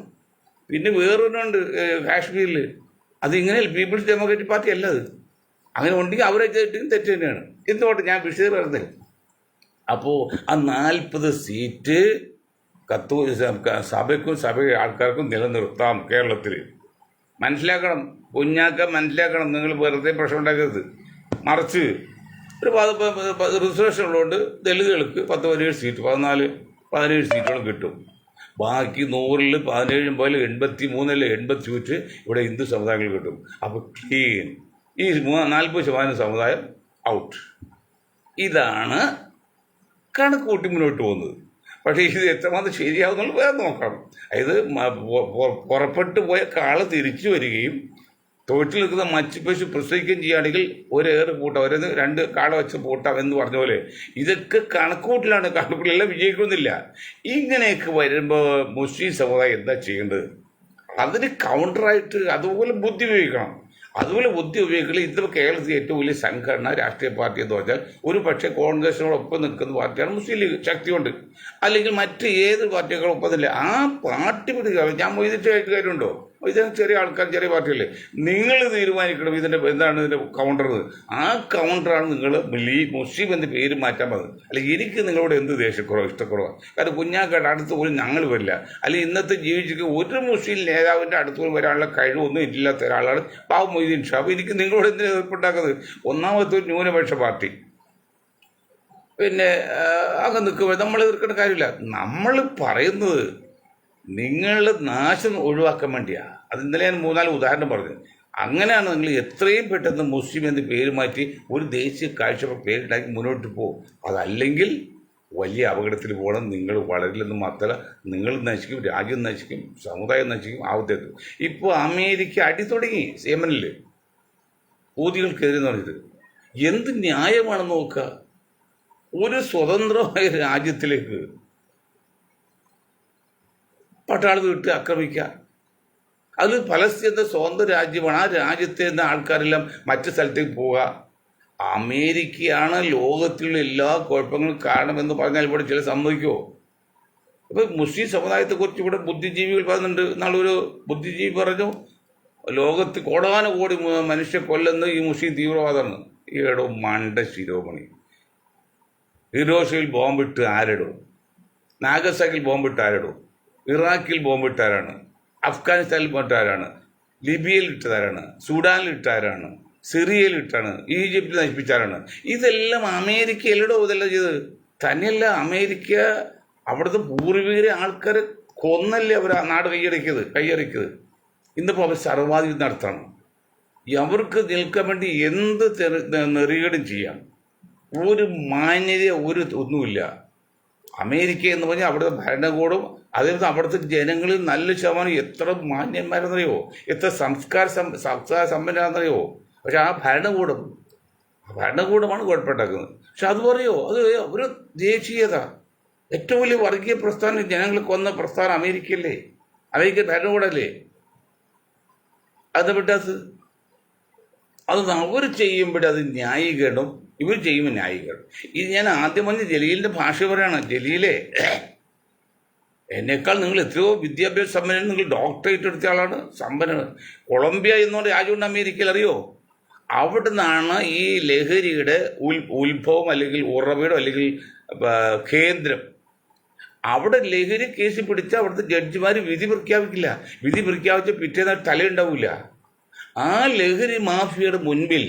A: പിന്നെ വേറൊന്നുണ്ട് കാശ്മീരിൽ, അത് ഇങ്ങനെയല്ല, പീപ്പിൾസ് ഡെമോക്രാറ്റിക് പാർട്ടി അല്ല അത്. അങ്ങനെ ഉണ്ടെങ്കിൽ അവരെ തെറ്റ് തന്നെയാണ്. എന്തുകൊണ്ട് ഞാൻ വിഷയം പറഞ്ഞത്? അപ്പോൾ ആ 40 സീറ്റ് സഭയ്ക്കും ആൾക്കാർക്കും നിലനിർത്താം കേരളത്തിൽ. മനസ്സിലാക്കണം, മനസ്സിലാക്കണം. നിങ്ങൾ വെറുതെ പ്രശ്നം ഉണ്ടാക്കരുത്. മറിച്ച് ഒരു റിസർവേഷൻ ഉള്ളതുകൊണ്ട് ദളിതുകൾക്ക് 17 സീറ്റ്, 17 സീറ്റുകളും കിട്ടും. ബാക്കി 100-ൽ 17 പോലെ 83 80 സീറ്റ് ഇവിടെ ഹിന്ദു സമുദായങ്ങൾ കിട്ടും. അപ്പോൾ ക്ലീൻ ഈ 40% സമുദായം ഔട്ട്. ഇതാണ് കണക്ക് കൂട്ടി മുന്നോട്ട് പോകുന്നത്. പക്ഷേ ഇത് എത്രമാത്രം ശരിയാവുന്നുള്ളത് വേറെ നോക്കണം. അതായത് പുറപ്പെട്ടു പോയ കാള തിരിച്ചു വരികയും തൊഴിൽ നിൽക്കുന്ന മച്ചിപ്പശു പ്രസവിക്കുകയും ചെയ്യുകയാണെങ്കിൽ ഒരേറ് പൂട്ടാം, 2 കാള വെച്ച് പൂട്ടാം എന്ന് പറഞ്ഞ പോലെ ഇതൊക്കെ കണക്കൂട്ടിലാണ്. കണക്കൂട്ടിലെല്ലാം വിജയിക്കുന്നില്ല. ഇങ്ങനെയൊക്കെ വരുമ്പോൾ മുസ്ലിം സമുദായം എന്താ ചെയ്യേണ്ടത്? അതിന് കൗണ്ടറായിട്ട് അതുപോലെ ബുദ്ധി ഉപയോഗിക്കണം. അതുപോലെ ബുദ്ധി ഉപയോഗിക്കണം. ഇതിപ്പോൾ കേരളത്തിൽ ഏറ്റവും വലിയ സംഘടന രാഷ്ട്രീയ പാർട്ടി എന്ന് പറഞ്ഞാൽ ഒരു പക്ഷേ കോൺഗ്രസിനോടൊപ്പം നിൽക്കുന്ന പാർട്ടിയാണ് മുസ്ലിം ലീഗ്, ശക്തിയുണ്ട്. അല്ലെങ്കിൽ മറ്റ് ഏത് പാർട്ടികളൊപ്പം തന്നെ ആ പാർട്ടി പിടിക്കുക. ഞാൻ മൊയ്തിട്ടായിട്ട് കാര്യമുണ്ടോ? ഇതിന് ചെറിയ ആൾക്കാർ, ചെറിയ പാർട്ടിയല്ലേ. നിങ്ങൾ തീരുമാനിക്കണം ഇതിൻ്റെ എന്താണ് ഇതിൻ്റെ കൗണ്ടർ. ആ കൗണ്ടറാണ് നിങ്ങൾ മുസ്ലിം എന്ന് പേര് മാറ്റാൻ പറഞ്ഞത്. അല്ലെങ്കിൽ എനിക്ക് നിങ്ങളോട് എന്ത് ദേഷ്യക്കുറവ് ഇഷ്ടക്കുറവാണ്. കാരണം കുഞ്ഞാക്കാട് അടുത്ത് പോലും ഞങ്ങൾ വരില്ല. അല്ലെങ്കിൽ ഇന്നത്തെ ജീവിച്ചിരിക്കുന്ന ഒരു മുസ്ലിം നേതാവിൻ്റെ അടുത്ത് പോലും വരാനുള്ള കഴിവൊന്നും ഇല്ലാത്ത ഒരാളാണ് പാവം മൊയ്തീൻ ഷാ. അപ്പോൾ എനിക്ക് നിങ്ങളോട് എന്തിനാണ് എതിർപ്പുണ്ടാക്കുന്നത്? ഒന്നാമത്തെ ഒരു ന്യൂനപക്ഷ പാർട്ടി. പിന്നെ അങ്ങ് നിൽക്കുമ്പോൾ നമ്മൾ എതിർക്കേണ്ട കാര്യമില്ല. നമ്മൾ പറയുന്നത് നിങ്ങളുടെ നാശം ഒഴിവാക്കാൻ വേണ്ടിയാണ്. അത് ഇന്നലെ ഞാൻ 3-4 ഉദാഹരണം പറഞ്ഞു. അങ്ങനെയാണ് നിങ്ങൾ എത്രയും പെട്ടെന്ന് മുസ്ലിം എന്ന് പേര് മാറ്റി ഒരു ദേശീയ കാഴ്ചപ്പാട് പേരുണ്ടാക്കി മുന്നോട്ട് പോകും. അതല്ലെങ്കിൽ വലിയ അപകടത്തിൽ പോകണം. നിങ്ങൾ വളരില്ലെന്ന് മാത്രമല്ല, നിങ്ങൾ നശിക്കും, രാജ്യം നശിക്കും, സമുദായം നശിക്കും, ആവത്തേക്കും. ഇപ്പോൾ അമേരിക്ക അടി തുടങ്ങി യമനിൽ ഹൂതികൾക്കെതിരെ എന്ന് പറഞ്ഞത്. എന്ത് ന്യായമാണെന്ന് നോക്കുക. ഒരു സ്വതന്ത്രമായ രാജ്യത്തിലേക്ക് പട്ടാളത്ത് വിട്ട് ആക്രമിക്കുക. അത് പലസ്തീൻ്റെ സ്വന്തം രാജ്യമാണ്. ആ രാജ്യത്തെ നിന്ന് ആൾക്കാരെല്ലാം മറ്റു സ്ഥലത്തേക്ക് പോവുക. അമേരിക്കയാണ് ലോകത്തിലുള്ള എല്ലാ കുഴപ്പങ്ങളും കാരണമെന്ന് പറഞ്ഞാൽ ഇവിടെ ചില സമ്മതിക്കുമോ? ഇപ്പോൾ മുസ്ലിം സമുദായത്തെക്കുറിച്ച് ഇവിടെ ബുദ്ധിജീവികൾ പറയുന്നുണ്ട്. നാളൊരു ബുദ്ധിജീവി പറഞ്ഞു, ലോകത്ത് കോടാനുകോടി മനുഷ്യ കൊല്ലുന്ന ഈ മുസ്ലിം തീവ്രവാദമാണ്. ഈയിടോ മണ്ട ശിരോമണി. ഹിരോഷിമയിൽ ബോംബിട്ട് ആരിടോ? നാഗസാക്കിൽ ബോംബിട്ട് ആരിടോ? ഇറാഖിൽ ബോംബിട്ടാരാണ്? അഫ്ഗാനിസ്ഥാനിൽ ബോംബിട്ടാരാണ്? ലിബിയയിൽ ഇട്ടതാരാണ്? സൂഡാനിൽ ഇട്ടാരാണ്? സിറിയയിൽ ഇട്ടാണ്? ഈജിപ്തിൽ നശിപ്പിച്ചാരാണ്? ഇതെല്ലാം അമേരിക്കയിലൂടെ ഇതെല്ലാം ചെയ്തത് തന്നെയല്ല. അമേരിക്ക അവിടുത്തെ പൂർവികരെ ആൾക്കാരെ കൊന്നല്ലേ അവർ ആ നാട് കൈയടക്കിയത്. ഇന്നിപ്പോൾ അവർ സർവാധിപത്യം നടത്താണ്. അവർക്ക് നിൽക്കാൻ വേണ്ടി എന്ത് നെറികേടും ചെയ്യാം. ഒരു മാന്യത ഒന്നുമില്ല. അമേരിക്ക എന്ന് പറഞ്ഞാൽ അവിടുത്തെ ഭരണകൂടം, അതേപോലെ അവിടുത്തെ ജനങ്ങളിൽ നല്ല ശതമാനം എത്ര മാന്യന്മാരെന്നറിയോ, എത്ര സംസ്കാര സമ്പന്നരാണെന്നറിയോ. പക്ഷെ ആ ഭരണകൂടമാണ് കുഴപ്പമുണ്ടാക്കുന്നത്. പക്ഷെ അത് പറയോ, അത് ഒരു ദേശീയത. ഏറ്റവും വലിയ വർഗീയ പ്രസ്ഥാനം, ജനങ്ങൾ കൊന്ന പ്രസ്ഥാനം അമേരിക്കയല്ലേ? അമേരിക്ക ഭരണകൂടമല്ലേ? അത് വിട്ടത് അത് അവർ ചെയ്യുമ്പോഴത് ന്യായീകരണം, ഇവർ ചെയ്യുമ്പോൾ ന്യായീകരണം. ഇത് ഞാൻ ആദ്യം പറഞ്ഞ ജലീലിൻ്റെ ഭാഷ പറയാണ്. ജലീലെ എന്നേക്കാൾ നിങ്ങൾ എത്രയോ വിദ്യാഭ്യാസ സമ്പന്നൻ, നിങ്ങൾ ഡോക്ടറേറ്റ് എടുത്ത ആളാണ്, സമ്പന്നൻ. കൊളംബിയ എന്നുള്ള രാജ്യമുണ്ട് അമേരിക്കയിൽ, അറിയോ? അവിടെ നിന്നാണ് ഈ ലഹരിയുടെ ഉത്ഭവം അല്ലെങ്കിൽ ഉറവിടം അല്ലെങ്കിൽ കേന്ദ്രം. അവിടെ ലഹരി കേസ് പിടിച്ച അവിടുത്തെ ജഡ്ജിമാർ വിധി പ്രഖ്യാപിക്കില്ല. വിധി പ്രഖ്യാപിച്ച പിറ്റേന്ന് തലയുണ്ടാവില്ല. ആ ലഹരി മാഫിയയുടെ മുൻപിൽ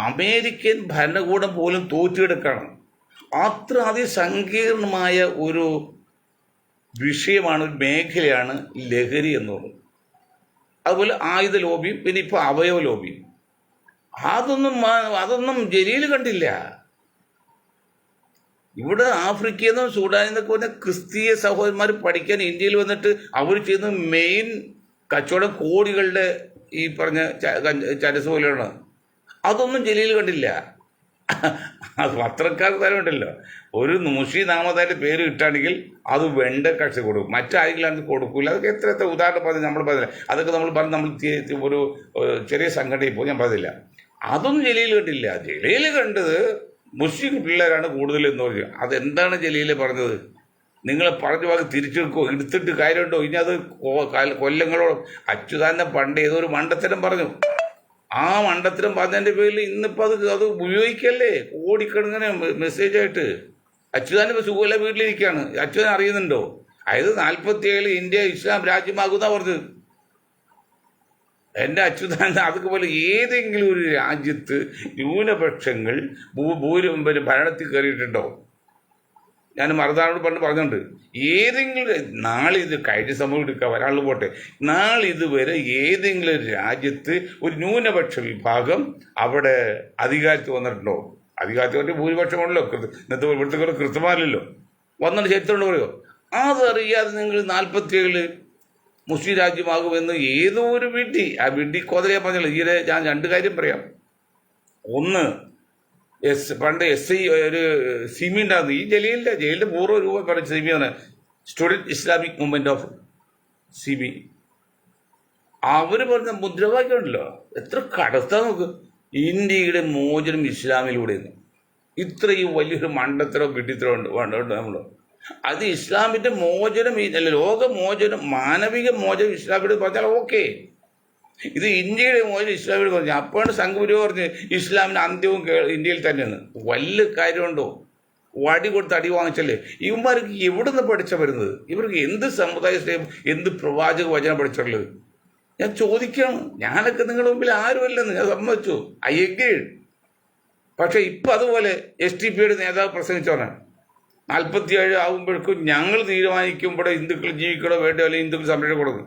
A: അമേരിക്കൻ ഭരണകൂടം പോലും തോറ്റുകിടക്കാണ്. അത്ര അതിസങ്കീർണമായ ഒരു വിഷയമാണ്, ഒരു മേഖലയാണ് ലഹരി എന്നുള്ളത്. അതുപോലെ ആയുധ ലോബിയും പിന്നെ ഇപ്പോൾ അവയവ ലോബിയും. അതൊന്നും ജലീൽ കണ്ടില്ല. ഇവിടെ ആഫ്രിക്കയിൽ നിന്നും സൂഡാനിൽ നിന്നൊക്കെ വന്ന ക്രിസ്തീയ സഹോദരന്മാർ പഠിക്കാൻ ഇന്ത്യയിൽ വന്നിട്ട് അവർ ചെയ്യുന്ന മെയിൻ കച്ചവടം കോടികളുടെ ഈ പറഞ്ഞ ചരസ് പോലെയാണ്. അതൊന്നും ജലീൽ കണ്ടില്ല. അത് പത്രക്കാർ തരമുണ്ടല്ലോ, ഒരു മുഷി നാമതായിട്ട് പേര് കിട്ടുകയാണെങ്കിൽ അത് വെണ്ട കക്ഷി കൊടുക്കും, മറ്റാരെങ്കിലും കൊടുക്കില്ല. അതൊക്കെ എത്ര ഉദാഹരണം പറഞ്ഞു നമ്മൾ പറഞ്ഞില്ല. അതൊക്കെ നമ്മൾ ഒരു ചെറിയ സംഘടനയിൽ പോയി ഞാൻ പറഞ്ഞില്ല. അതൊന്നും ജലീൽ കണ്ടില്ല. ജലീൽ കണ്ടത് മുസ്ലിം പിള്ളേരാണ് കൂടുതൽ എന്ന് പറഞ്ഞു. അതെന്താണ് ജലീൽ പറഞ്ഞത്? നിങ്ങളെ പറഞ്ഞ വാക്ക് തിരിച്ചെടുക്കോ, എടുത്തിട്ട് കാര്യമുണ്ടോ? ഇനി അത് കൊല്ലങ്ങളോളം അച്യുതാനന്ദൻ പണ്ട് ഏതോ ഒരു മണ്ടത്തരം പറഞ്ഞു. ആ മണ്ടത്തരം പറഞ്ഞതിൻ്റെ പേരിൽ ഇന്നിപ്പോൾ അത് ഉപയോഗിക്കല്ലേ കോടിക്കണക്കിന് മെസ്സേജായിട്ട്. അച്യുതാനന്ദൻ സുഖമില്ല വീട്ടിലിരിക്കുകയാണ്. അച്യുതാൻ അറിയുന്നുണ്ടോ? അതായത് 47 ഇന്ത്യ ഇസ്ലാം രാജ്യമാകുന്ന പറഞ്ഞത്. എൻ്റെ അച്യുതാനന്ദൻ അതുപോലെ ഏതെങ്കിലും ഒരു രാജ്യത്ത് ന്യൂനപക്ഷങ്ങൾ ഭരണത്തിൽ കയറിയിട്ടുണ്ടോ? ഞാൻ മറുതാനോട് പണ്ട് പറഞ്ഞിട്ടുണ്ട്, ഏതെങ്കിലും നാളെ ഇത് കഴിഞ്ഞ സമയം എടുക്കുക, ഒരാൾ പോട്ടെ, നാളെ ഇതുവരെ ഏതെങ്കിലും ഒരു രാജ്യത്ത് ഒരു ന്യൂനപക്ഷ വിഭാഗം അവിടെ അധികാരത്തിൽ വന്നിട്ടുണ്ടോ? അധികാരത്തിൽ വന്നിട്ട് ഭൂരിപക്ഷമാണല്ലോ, ഇന്നത്തെ ഇവിടുത്തെ കൃത്യമാണല്ലോ, വന്നിട്ട് ചരിത്രമുണ്ട് പറയുമോ? അതറിയാതെ നിങ്ങൾ 47 മുസ്ലിം രാജ്യമാകുമെന്ന് ഏതോ ഒരു ആ വിഡ്ഢി കോതലയെ പറഞ്ഞല്ലോ. ഈയിടെ ഞാൻ 2 കാര്യം പറയാം. ഒന്ന്, പണ്ട് SI ഒരു സിമി ഉണ്ടായിരുന്നു, ഈ ജലീലിൻ്റെ പൂർവ്വ രൂപം പറഞ്ഞ സിമിയാണ്, student Islamic movement of SIMI. അവർ പറഞ്ഞ മുദ്രാവാക്യം ഉണ്ടല്ലോ, എത്ര കടത്താൻ നോക്ക്, ഇന്ത്യയുടെ മോചനം ഇസ്ലാമിലൂടെയെന്ന്. ഇത്രയും വലിയൊരു മണ്ടത്തരോ വിഡ്ഢിത്തരോ ഉണ്ട് നമ്മൾ. അത് ഇസ്ലാമിൻ്റെ മോചനം, ലോകമോചനം, മാനവിക മോചനം ഇസ്ലാമിലൂടെ പറഞ്ഞാൽ ഓക്കെ. ഇത് ഇന്ത്യയുടെ മോചനം ഇസ്ലാമിലൂടെ പറഞ്ഞു. അപ്പോഴാണ് സംഘപരിവാർ പറഞ്ഞ് ഇസ്ലാമിൻ്റെ അന്ത്യവും ഇന്ത്യയിൽ തന്നെയാണ്. വല്ല കാര്യമുണ്ടോ? വടി കൊടുത്ത് അടി വാങ്ങിച്ചല്ലേ. ഇവന്മാർക്ക് എവിടെ നിന്ന് പഠിച്ച വരുന്നത്? ഇവർക്ക് എന്ത് സമുദായ സ്നേഹം, എന്ത് പ്രവാചക വചനം പഠിച്ചുള്ളത്? ഞാൻ ചോദിക്കുകയാണ്. ഞാനൊക്കെ നിങ്ങളുടെ മുമ്പിൽ ആരുമല്ലെന്ന് ഞാൻ സമ്മതിച്ചു, ഐ എഗ്രീ. പക്ഷെ ഇപ്പം അതുപോലെ STPയുടെ നേതാവ് പ്രസംഗിച്ചവനാണ്, 47 ആകുമ്പോഴേക്കും ഞങ്ങൾ തീരുമാനിക്കുമ്പോൾ ഹിന്ദുക്കൾ ജീവിക്കണോ വേണ്ടോ, അല്ലെങ്കിൽ ഹിന്ദുക്കൾ സംരക്ഷണം കൊടുക്കും.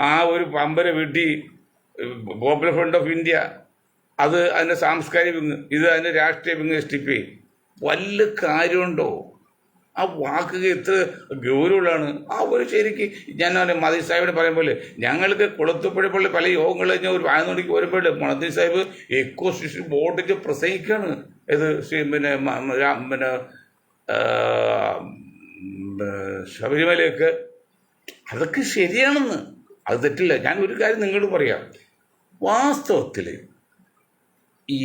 A: ആ ഒരു പമ്പര വീട്ടി പോപ്പുലർ ഫ്രണ്ട് ഓഫ് ഇന്ത്യ, അത് അതിൻ്റെ സാംസ്കാരിക വിങ്, ഇത് അതിൻ്റെ രാഷ്ട്രീയ വിങ് STP. വല്ല കാര്യമുണ്ടോ? ആ വാക്കുകൾ എത്ര ഗൗരവമുള്ളതാണ്. ആ ഒരു ശരിക്ക് ഞാൻ മദീ സാഹിബിനെ പറയും പോലെ, ഞങ്ങൾക്ക് കുളത്തുപ്പുഴപ്പള്ളി പല യോഗങ്ങൾ കഴിഞ്ഞാൽ ഒരു 11 മണിക്ക് വരുമ്പോൾ മദീ സാഹിബ് എക്കോസിസ്റ്റം ബോർഡിൽ പ്രസംഗിക്കുകയാണ്. ഇത് പിന്നെ ശബരിമലയൊക്കെ. അതൊക്കെ ശരിയാണെന്ന്, അത് തെറ്റില്ല. ഞാൻ ഒരു കാര്യം നിങ്ങളോട് പറയാം. വാസ്തവത്തിൽ ഈ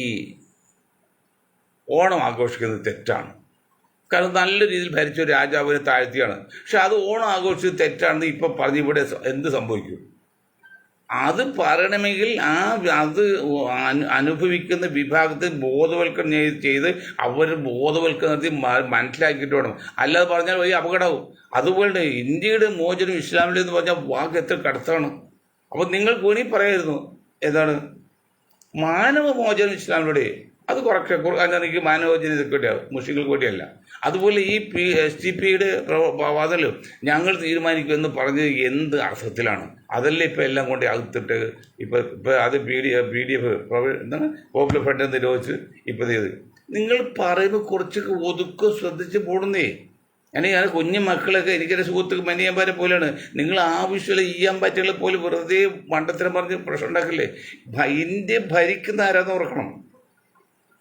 A: ഓണം ആഘോഷിക്കുന്നത് തെറ്റാണ്. കാരണം നല്ല രീതിയിൽ ഭരിച്ച ഒരു രാജാവിനെ താഴ്ത്തിയാണ്. പക്ഷെ അത് ഓണം ആഘോഷിച്ചത് തെറ്റാണെന്ന് ഇപ്പം പറഞ്ഞ് ഇവിടെ എന്ത് സംഭവിക്കും? അത് പറയണമെങ്കിൽ അത് അനുഭവിക്കുന്ന വിഭാഗത്തിൽ ബോധവൽക്കരണം ചെയ്ത് അവർ ബോധവൽക്കരണത്തിൽ മനസ്സിലാക്കിയിട്ട് വേണം. അല്ലാതെ പറഞ്ഞാൽ വലിയ അപകടമാവും. അതുപോലെ ഇന്ത്യയുടെ മോചനം ഇസ്ലാമിലെന്ന് പറഞ്ഞാൽ വാക്ക് എത്ര കടുത്താണ്. അപ്പോൾ നിങ്ങൾക്ക് വേണി പറയായിരുന്നു എന്താണ് മാനവ മോചനം ഇസ്ലാമിലൂടെ, അത് കുറച്ച് എനിക്ക് മാനവോചനം ഇതൊക്കെ വേണ്ടിയാവും, മുസ്ലിങ്ങൾക്ക് വേണ്ടിയല്ല. അതുപോലെ ഈ STPയുടെ വാദലും ഞങ്ങൾ തീരുമാനിക്കുമെന്ന് പറഞ്ഞത് എന്ത് അർത്ഥത്തിലാണ്? അതല്ലേ ഇപ്പം എല്ലാം കൊണ്ട് അകത്തിട്ട് ഇപ്പം അത് PDF എന്താണ് പോപ്പുലർ ഫ്രണ്ട് നിരോധിച്ച് ഇപ്പം ചെയ്ത്. നിങ്ങൾ പറയുമ്പോൾ കുറച്ചൊക്കെ ഒതുക്കം ശ്രദ്ധിച്ച് പോടുന്നേ. ഞാൻ കുഞ്ഞു മക്കളൊക്കെ എനിക്കെൻ്റെ സുഹൃത്തുക്ക് മനിയാമ്പാരെ പോലെയാണ്. നിങ്ങൾ ആവശ്യമുള്ള ഈയാമ്പാറ്റകളെ പോലെ വെറുതെ മണ്ടത്തരം പറഞ്ഞ് പ്രശ്നം ഉണ്ടാക്കില്ലേ. ഇന്ത്യ ഭരിക്കുന്ന ആരാന്ന് ഓർക്കണം.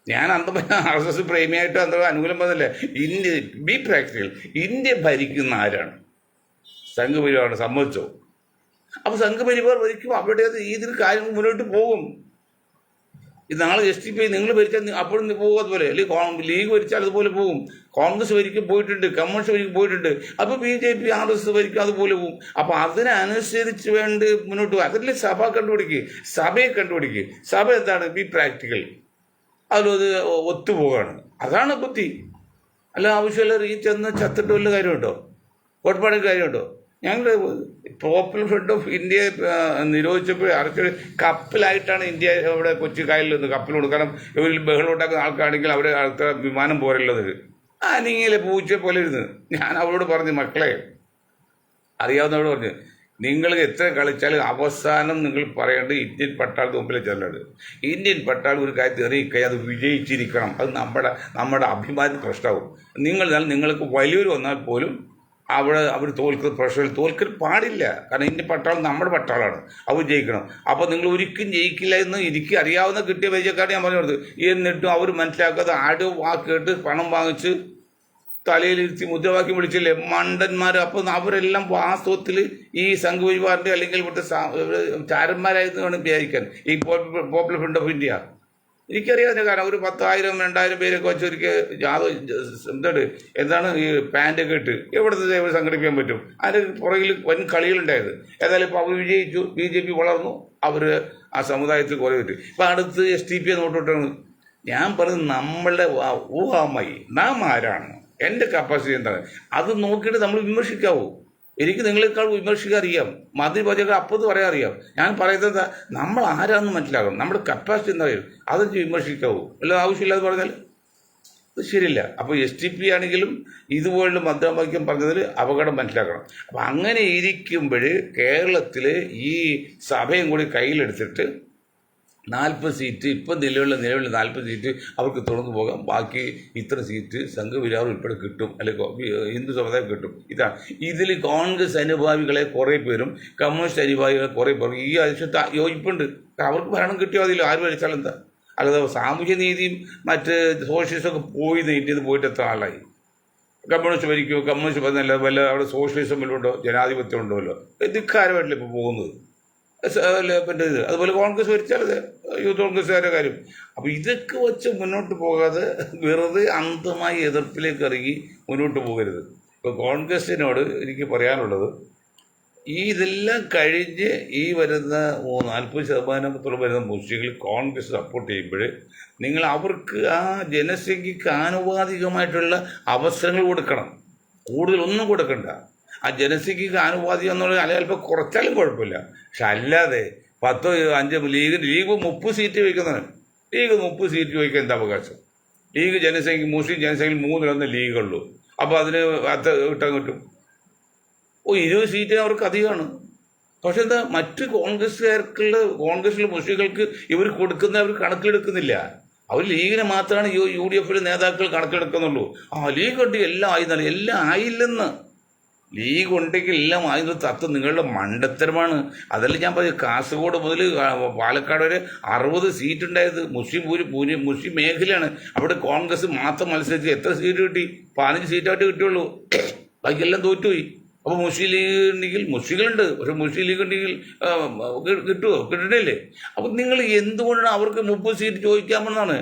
A: ഞാൻ RSS പ്രേമിയായിട്ട് അനുകൂലം പറഞ്ഞില്ല. ഇന്ത്യ ബി പ്രാക്ടിക്കൽ, ഇന്ത്യ ഭരിക്കുന്ന ആരാണ്? സംഘപരിവാറാണ്, സമ്മതിച്ചോ? അപ്പോൾ സംഘപരിവാർ ഭരിക്കും, അവരുടെ രീതിയിൽ കാര്യങ്ങൾ മുന്നോട്ട് പോകും. ഇത് നാളെ STP നിങ്ങൾ ഭരിച്ചാൽ അപ്പോഴും പോകും അതുപോലെ, അല്ലെങ്കിൽ ലീഗ് ഭരിച്ചാൽ അതുപോലെ പോകും. കോൺഗ്രസ് ഭരിക്കും പോയിട്ടുണ്ട്, കമ്മ്യൂണിസ്റ്റ് ഭരിക്കും പോയിട്ടുണ്ട്. അപ്പോൾ BJP RS ഭരിക്കും അതുപോലെ പോകും. അപ്പോൾ അതിനനുസരിച്ച് വേണ്ട മുന്നോട്ട് പോകും. അതിൽ സഭ കണ്ടുപിടിക്കുക, സഭയെ കണ്ടുപിടിക്കുക. സഭ എന്താണ്? ബി പ്രാക്ടിക്കൽ, അതിലത് ഒത്തുപോകാണ്. അതാണ് ബുദ്ധി. അല്ല ആവശ്യമുള്ള ചെന്ന് ചത്തിട്ട് വല്ല കാര്യമുണ്ടോ? കോട്ട്പാടിൽ കാര്യമുണ്ടോ? ഞങ്ങൾ പോപ്പുലർ ഫ്രണ്ട് ഓഫ് ഇന്ത്യ നിരോധിച്ചപ്പോൾ അറച്ച് കപ്പലായിട്ടാണ് ഇന്ത്യ ഇവിടെ കൊച്ചി കായലിൽ നിന്ന് കപ്പൽ കൊടുക്കണം. ഇവരിൽ ബഹളം ഉണ്ടാക്കുന്ന ആൾക്കാണെങ്കിൽ അവരെ അടുത്ത വിമാനം പോരല്ലത്. അനിങ്ങിലെ പൂച്ച പോലെ ഇരുന്ന് ഞാൻ അവരോട് പറഞ്ഞു, മക്കളെ അറിയാവുന്നവരോട് പറഞ്ഞു, നിങ്ങൾ എത്ര കളിച്ചാലും അവസാനം നിങ്ങൾ പറയേണ്ടത് ഇന്ത്യൻ പട്ടാളത്തിന് മുമ്പിൽ ചെല്ലേണ്ടത്. ഇന്ത്യൻ പട്ടാളം ഒരു കാര്യത്തിൽ എറിയിക്കഴിഞ്ഞാൽ അത് വിജയിച്ചിരിക്കണം. അത് നമ്മുടെ അഭിമാനം പ്രശ്നമാവും. നിങ്ങൾക്ക് വലിയൊരു വന്നാൽ പോലും അവർ തോൽക്കൽ പാടില്ല. കാരണം ഇന്ത്യൻ പട്ടാളം നമ്മുടെ പട്ടാളമാണ്, അവർ ജയിക്കണം. അപ്പോൾ നിങ്ങൾ ഒരിക്കലും ജയിക്കില്ല എന്ന് എനിക്ക് അറിയാവുന്ന കിട്ടിയ പരിചയക്കാരെ ഞാൻ പറഞ്ഞു കൊടുത്തു. എന്നിട്ടും അവർ മനസ്സിലാക്കാതെ ആട് വാക്കേട്ട് പണം വാങ്ങിച്ച് തലയിലിരുത്തി മുദ്രാവാക്യം വിളിച്ചില്ലേ മണ്ടന്മാർ. അപ്പോൾ അവരെല്ലാം വാസ്തവത്തിൽ ഈ സംഘപരിവാറിൻ്റെ അല്ലെങ്കിൽ ഇവിടുത്തെ ചാരന്മാരായിരുന്നു വേണം വിചാരിക്കാൻ. ഈ പോപ്പുലർ ഫ്രണ്ട് ഓഫ് ഇന്ത്യ എനിക്കറിയാതെ, കാരണം ഒരു 10,000-2,000 പേരൊക്കെ വെച്ചൊരിക്കൽ എന്താണ് ഈ പാൻറ്റൊക്കെ ഇട്ട് എവിടുത്തെ സംഘടിപ്പിക്കാൻ പറ്റും? അതിൻ്റെ പുറകിൽ വൻ കളികളുണ്ടായത്. ഏതായാലും ഇപ്പോൾ അവർ വിജയിച്ചു, BJP വളർന്നു, അവർ ആ സമുദായത്തിൽ കുറേ പറ്റും. ഇപ്പം അടുത്ത് STP നോട്ടിട്ടാണ് ഞാൻ പറയുന്നത്. നമ്മളുടെ ഊഹാമായി നാം ആരാണ്, എൻ്റെ കപ്പാസിറ്റി എന്താണ്, അത് നോക്കിയിട്ട് നമ്മൾ വിമർശിക്കാവൂ. എനിക്ക് നിങ്ങളെക്കാൾ വിമർശിക്കാൻ അറിയാം, മതി പചക അപ്പത് പറയാൻ അറിയാം. ഞാൻ പറയുന്നത് നമ്മൾ ആരാണെന്ന് മനസ്സിലാക്കണം, നമ്മുടെ കപ്പാസിറ്റി എന്താ പറയും, അത് വിമർശിക്കാവൂ. വല്ല ആവശ്യമില്ലാതെ പറഞ്ഞാൽ അത് ശരിയില്ല. അപ്പോൾ STP ആണെങ്കിലും ഇതുപോലുള്ള മന്ത്രവാക്യം പറഞ്ഞതിൽ അപകടം മനസ്സിലാക്കണം. അപ്പം അങ്ങനെ ഇരിക്കുമ്പോൾ കേരളത്തിൽ ഈ സഭയും കൂടി കയ്യിലെടുത്തിട്ട് 40 സീറ്റ് ഇപ്പം നിലവിൽ 40 സീറ്റ് അവർക്ക് തുറന്നു പോകാം. ബാക്കി ഇത്ര സീറ്റ് സംഘപരിവാർ ഉൾപ്പെടെ കിട്ടും, അല്ലെങ്കിൽ ഹിന്ദു സമുദായം കിട്ടും. ഇതാണ് ഇതിൽ കോൺഗ്രസ് അനുഭാവികളെ കുറേ പേരും കമ്മ്യൂണിസ്റ്റ് അനുഭാവികളെ കുറേ പേരും ഈ ആവശ്യത്തെ യോജിപ്പുണ്ട്. അവർക്ക് ഭരണം കിട്ടിയോ അതിൽ ആര് ഭരിച്ചാൽ എന്താ? അല്ലാതെ സാമൂഹ്യ നീതിയും മറ്റ് സോഷ്യലിസമൊക്കെ പോയി നീട്ടിയത് പോയിട്ട് എത്ര ആളായി? കമ്മ്യൂണിസ്റ്റ് ഭരിക്കുമോ? കമ്മ്യൂണിസ്റ്റ് പറഞ്ഞല്ല വല്ല അവിടെ സോഷ്യലിസം വല്ലതുണ്ടോ, ജനാധിപത്യം ഉണ്ടോല്ലോ? ധിക്കാരമായിട്ടില്ല ഇപ്പോൾ പോകുന്നത്. പിന്നെ ഇത് അതുപോലെ കോൺഗ്രസ് ഭരിച്ചാൽ യൂത്ത് കോൺഗ്രസ്സുകാരുടെ കാര്യം. അപ്പോൾ ഇതൊക്കെ വെച്ച് മുന്നോട്ട് പോകാതെ വെറുതെ അന്ധമായി എതിർപ്പിലേക്ക് ഇറങ്ങി മുന്നോട്ട് പോകരുത്. ഇപ്പോൾ കോൺഗ്രസിനോട് എനിക്ക് പറയാനുള്ളത്, ഇതെല്ലാം കഴിഞ്ഞ് ഈ വരുന്ന 40% വരുന്ന മുസ്ലിങ്ങൾ കോൺഗ്രസ് സപ്പോർട്ട് ചെയ്യുമ്പോൾ നിങ്ങൾ അവർക്ക് ആ ജനസംഖ്യക്ക് ആനുപാതികമായിട്ടുള്ള അവസരങ്ങൾ കൊടുക്കണം. കൂടുതലൊന്നും കൊടുക്കണ്ട. ആ ജനസംഖ്യക്ക് ആനുപാതികം എന്നുള്ളത് അല്ലെങ്കിൽ അല്പം കുറച്ചാലും കുഴപ്പമില്ല. പക്ഷെ അല്ലാതെ 10-5 ലീഗ് 30 സീറ്റ് വയ്ക്കുന്നതാണ്. ലീഗ് 30 സീറ്റ് വയ്ക്കാൻ എന്താ അവകാശം? ലീഗ് ജനസംഖ്യ മുസ്ലിം ജനസംഖ്യയിൽ 3-1 ലീഗുള്ളൂ. അപ്പോൾ അതിന് കിട്ടാൻ കിട്ടും 20 സീറ്റിന് അവർക്ക് അധികമാണ്. പക്ഷെ എന്താ മറ്റ് കോൺഗ്രസിലെ മുസ്ലിങ്ങൾക്ക് ഇവർ കൊടുക്കുന്ന അവർ കണക്കിലെടുക്കുന്നില്ല. അവർ ലീഗിനെ മാത്രമാണ് UDF നേതാക്കൾ കണക്കിലെടുക്കുന്നുള്ളൂ. ലീഗ് ഉണ്ട് എല്ലാം ആയി, എല്ലാം ആയില്ലെന്ന്. ലീഗ് ഉണ്ടെങ്കിൽ എല്ലാം ആയത് തത്വം നിങ്ങളുടെ മണ്ടത്തരമാണ്. അതല്ല ഞാൻ പറയും, കാസർഗോഡ് മുതൽ പാലക്കാട് വരെ 60 സീറ്റ് ഉണ്ടായത് മുസ്ലിം മേഖലയാണ്. അവിടെ കോൺഗ്രസ് മാത്രം മത്സരിച്ച് എത്ര സീറ്റ് കിട്ടി? 15 സീറ്റായിട്ട് കിട്ടിയുള്ളൂ. ബാക്കിയെല്ലാം തോറ്റുപോയി. അപ്പോൾ മുസ്ലിം ലീഗ് ഉണ്ടെങ്കിൽ മുസ്ലിങ്ങളുണ്ട്, പക്ഷെ മുസ്ലിം ലീഗ് ഉണ്ടെങ്കിൽ കിട്ടുമോ? കിട്ടണില്ലേ? അപ്പം നിങ്ങൾ എന്തുകൊണ്ടാണ് അവർക്ക് 30 സീറ്റ് ചോദിക്കാമെന്നാണ്?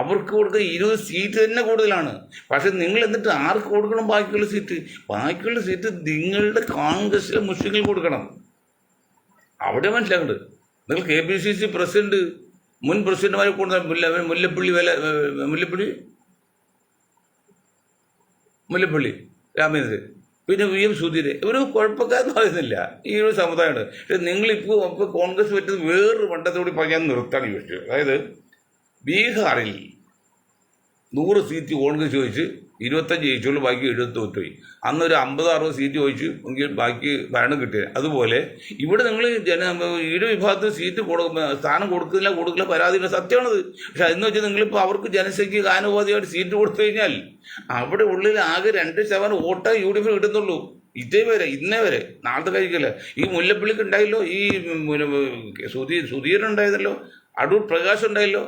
A: അവർക്ക് കൊടുക്കുക 20 സീറ്റ് തന്നെ കൂടുതലാണ്. പക്ഷെ നിങ്ങൾ എന്നിട്ട് ആർക്ക് കൊടുക്കണം ബാക്കിയുള്ള സീറ്റ്? ബാക്കിയുള്ള സീറ്റ് നിങ്ങളുടെ കോൺഗ്രസിലെ മുസ്ലിങ്ങൾ കൊടുക്കണം. അവിടെ മനസ്സിലാക്കുന്നുണ്ട്. നിങ്ങൾ KPCC പ്രസിഡന്റ് മുൻ പ്രസിഡന്റുമാരെ കൊടുത്ത മുല്ലപ്പള്ളി രാമേന്ദ്രൻ, പിന്നെ VM സുധീരൻ, ഇവർ കുഴപ്പക്കാരെന്ന് പറയുന്നില്ല. ഈ ഒരു സമുദായമുണ്ട്. പക്ഷെ നിങ്ങളിപ്പോൾ കോൺഗ്രസ് പറ്റുന്ന വേറൊരു മണ്ഡലത്തോടെ പറഞ്ഞാൽ നിർത്താൻ ചോദിച്ചു. അതായത് ബീഹാറിൽ 100 സീറ്റ് കോൺഗ്രസ് ചോദിച്ച് 25 ജയിച്ചുള്ളൂ, ബാക്കി 70 തോറ്റുപോയി. അന്നൊരു 50-60 സീറ്റ് ചോദിച്ചു എങ്കിൽ ബാക്കി ഭരണം കിട്ടിയത്. അതുപോലെ ഇവിടെ നിങ്ങൾ ഈഴ വിഭാഗത്തിൽ സ്ഥാനം കൊടുക്കില്ല പരാതിയുള്ള സത്യമാണത്. പക്ഷെ അതെന്ന് വെച്ചാൽ നിങ്ങളിപ്പോൾ അവർക്ക് ജനസംഖ്യക്ക് ആനുപാതികമായിട്ട് സീറ്റ് കൊടുത്തു കഴിഞ്ഞാൽ അവിടെ ഉള്ളിൽ ആകെ 2% വോട്ടേ UDF കിട്ടുന്നുള്ളൂ. ഇന്നേ വരെ നാളത്തെ കഴിക്കില്ല. ഈ മുല്ലപ്പള്ളിക്ക് ഉണ്ടായല്ലോ, ഈ സുധീരൻ ഉണ്ടായതല്ലോ, അടൂർ പ്രകാശ് ഉണ്ടായല്ലോ,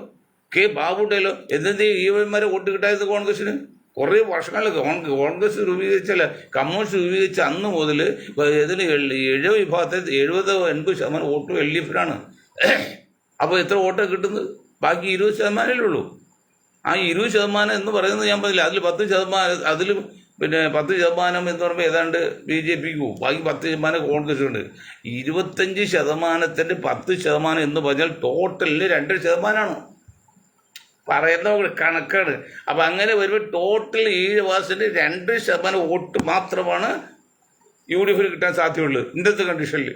A: K ബാബു ഉണ്ടായല്ലോ. എന്തെന്ത് ഈവന്മാരെ വോട്ട് കിട്ടായത് കോൺഗ്രസിന്? കുറേ വർഷങ്ങളൊക്കെ കോൺഗ്രസ് രൂപീകരിച്ചല്ല, കമ്മ്യൂണിസ്റ്റ് രൂപീകരിച്ച അന്ന് മുതൽ ഇതിന് 7 വിഭാഗത്തിൽ 70-80% വോട്ട് LDF-നാണ്. അപ്പോൾ എത്ര വോട്ടാണ് കിട്ടുന്നത്? ബാക്കി 20% ഉള്ളൂ. ആ 20% എന്ന് പറയുന്നത് ഞാൻ പറഞ്ഞില്ല, അതിൽ 10%, അതിൽ പിന്നെ 10% എന്ന് പറയുമ്പോൾ ഏതാണ്ട് BJPക്ക് പോകും, ബാക്കി 10% കോൺഗ്രസ് ഉണ്ട്. 25%-ൻ്റെ 10% എന്ന് പറഞ്ഞാൽ ടോട്ടലിൽ 2%. പറയുന്ന കണക്കാണ്. അപ്പം അങ്ങനെ വരുമ്പോൾ ടോട്ടൽ 7% 2% വോട്ട് മാത്രമാണ് UDF കിട്ടാൻ സാധ്യതയുള്ളത് ഇന്നത്തെ കണ്ടീഷനിൽ.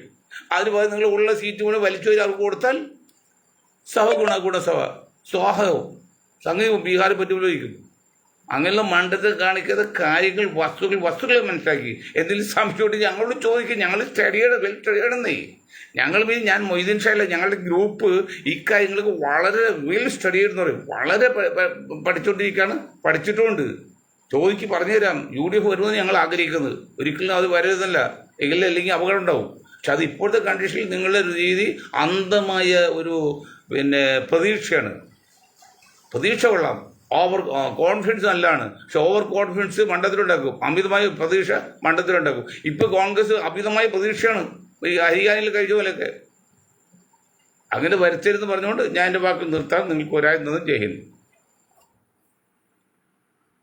A: അതിന് പകരം നിങ്ങൾ ഉള്ള സീറ്റ് കൂടെ വലിച്ചു വരെ അവർക്ക് കൊടുത്താൽ ഗുണസഭ സ്വാഹവും സംഗതി ബീഹാർ പറ്റുമ്പോഴേക്കും. അങ്ങനെയുള്ള മണ്ഡലത്തിൽ കാണിക്കാത്ത കാര്യങ്ങൾ വസ്തുക്കളെ മനസ്സിലാക്കി. എന്തെങ്കിലും സംശയമായിട്ട് ഞങ്ങളോട് ചോദിക്കും. ഞങ്ങൾ സ്റ്റഡിയാണെന്നേ. ഞാൻ മൊയ്തീൻ ഷായില്ല, ഞങ്ങളുടെ ഗ്രൂപ്പ് ഇക്കാര്യങ്ങൾക്ക് വളരെ വെൽ സ്റ്റഡി എന്ന് പറയും. വളരെ പഠിച്ചുകൊണ്ടിരിക്കുകയാണ്, പഠിച്ചിട്ടുമുണ്ട്. ചോദിക്ക് പറഞ്ഞുതരാം. UDF വരുമെന്ന് ഞങ്ങൾ ആഗ്രഹിക്കുന്നത്. ഒരിക്കലും അത് വരരുതല്ല, അല്ലെങ്കിൽ അപകടം ഉണ്ടാവും. പക്ഷെ അത് ഇപ്പോഴത്തെ കണ്ടീഷനിൽ നിങ്ങളുടെ രീതി അന്ധമായ ഒരു പ്രതീക്ഷയാണ്. പ്രതീക്ഷ കൊള്ളാം, ഓവർ കോൺഫിഡൻസ് നല്ലതാണ്. പക്ഷെ ഓവർ കോൺഫിഡൻസ് മണ്ഡലത്തിലുണ്ടാക്കും, അമിതമായ പ്രതീക്ഷ മണ്ഡലത്തിലുണ്ടാക്കും. ഇപ്പോൾ കോൺഗ്രസ് അമിതമായ പ്രതീക്ഷയാണ്, ഈ ഹരിയാനയിൽ കഴിച്ച പോലെയൊക്കെ. അങ്ങനെ വരുത്തരുതെന്ന് പറഞ്ഞുകൊണ്ട് ഞാൻ എൻ്റെ വാക്ക് നിർത്താൻ നിങ്ങൾക്ക് ഒരാഴ്ച ജയ് ഹിന്ദ്.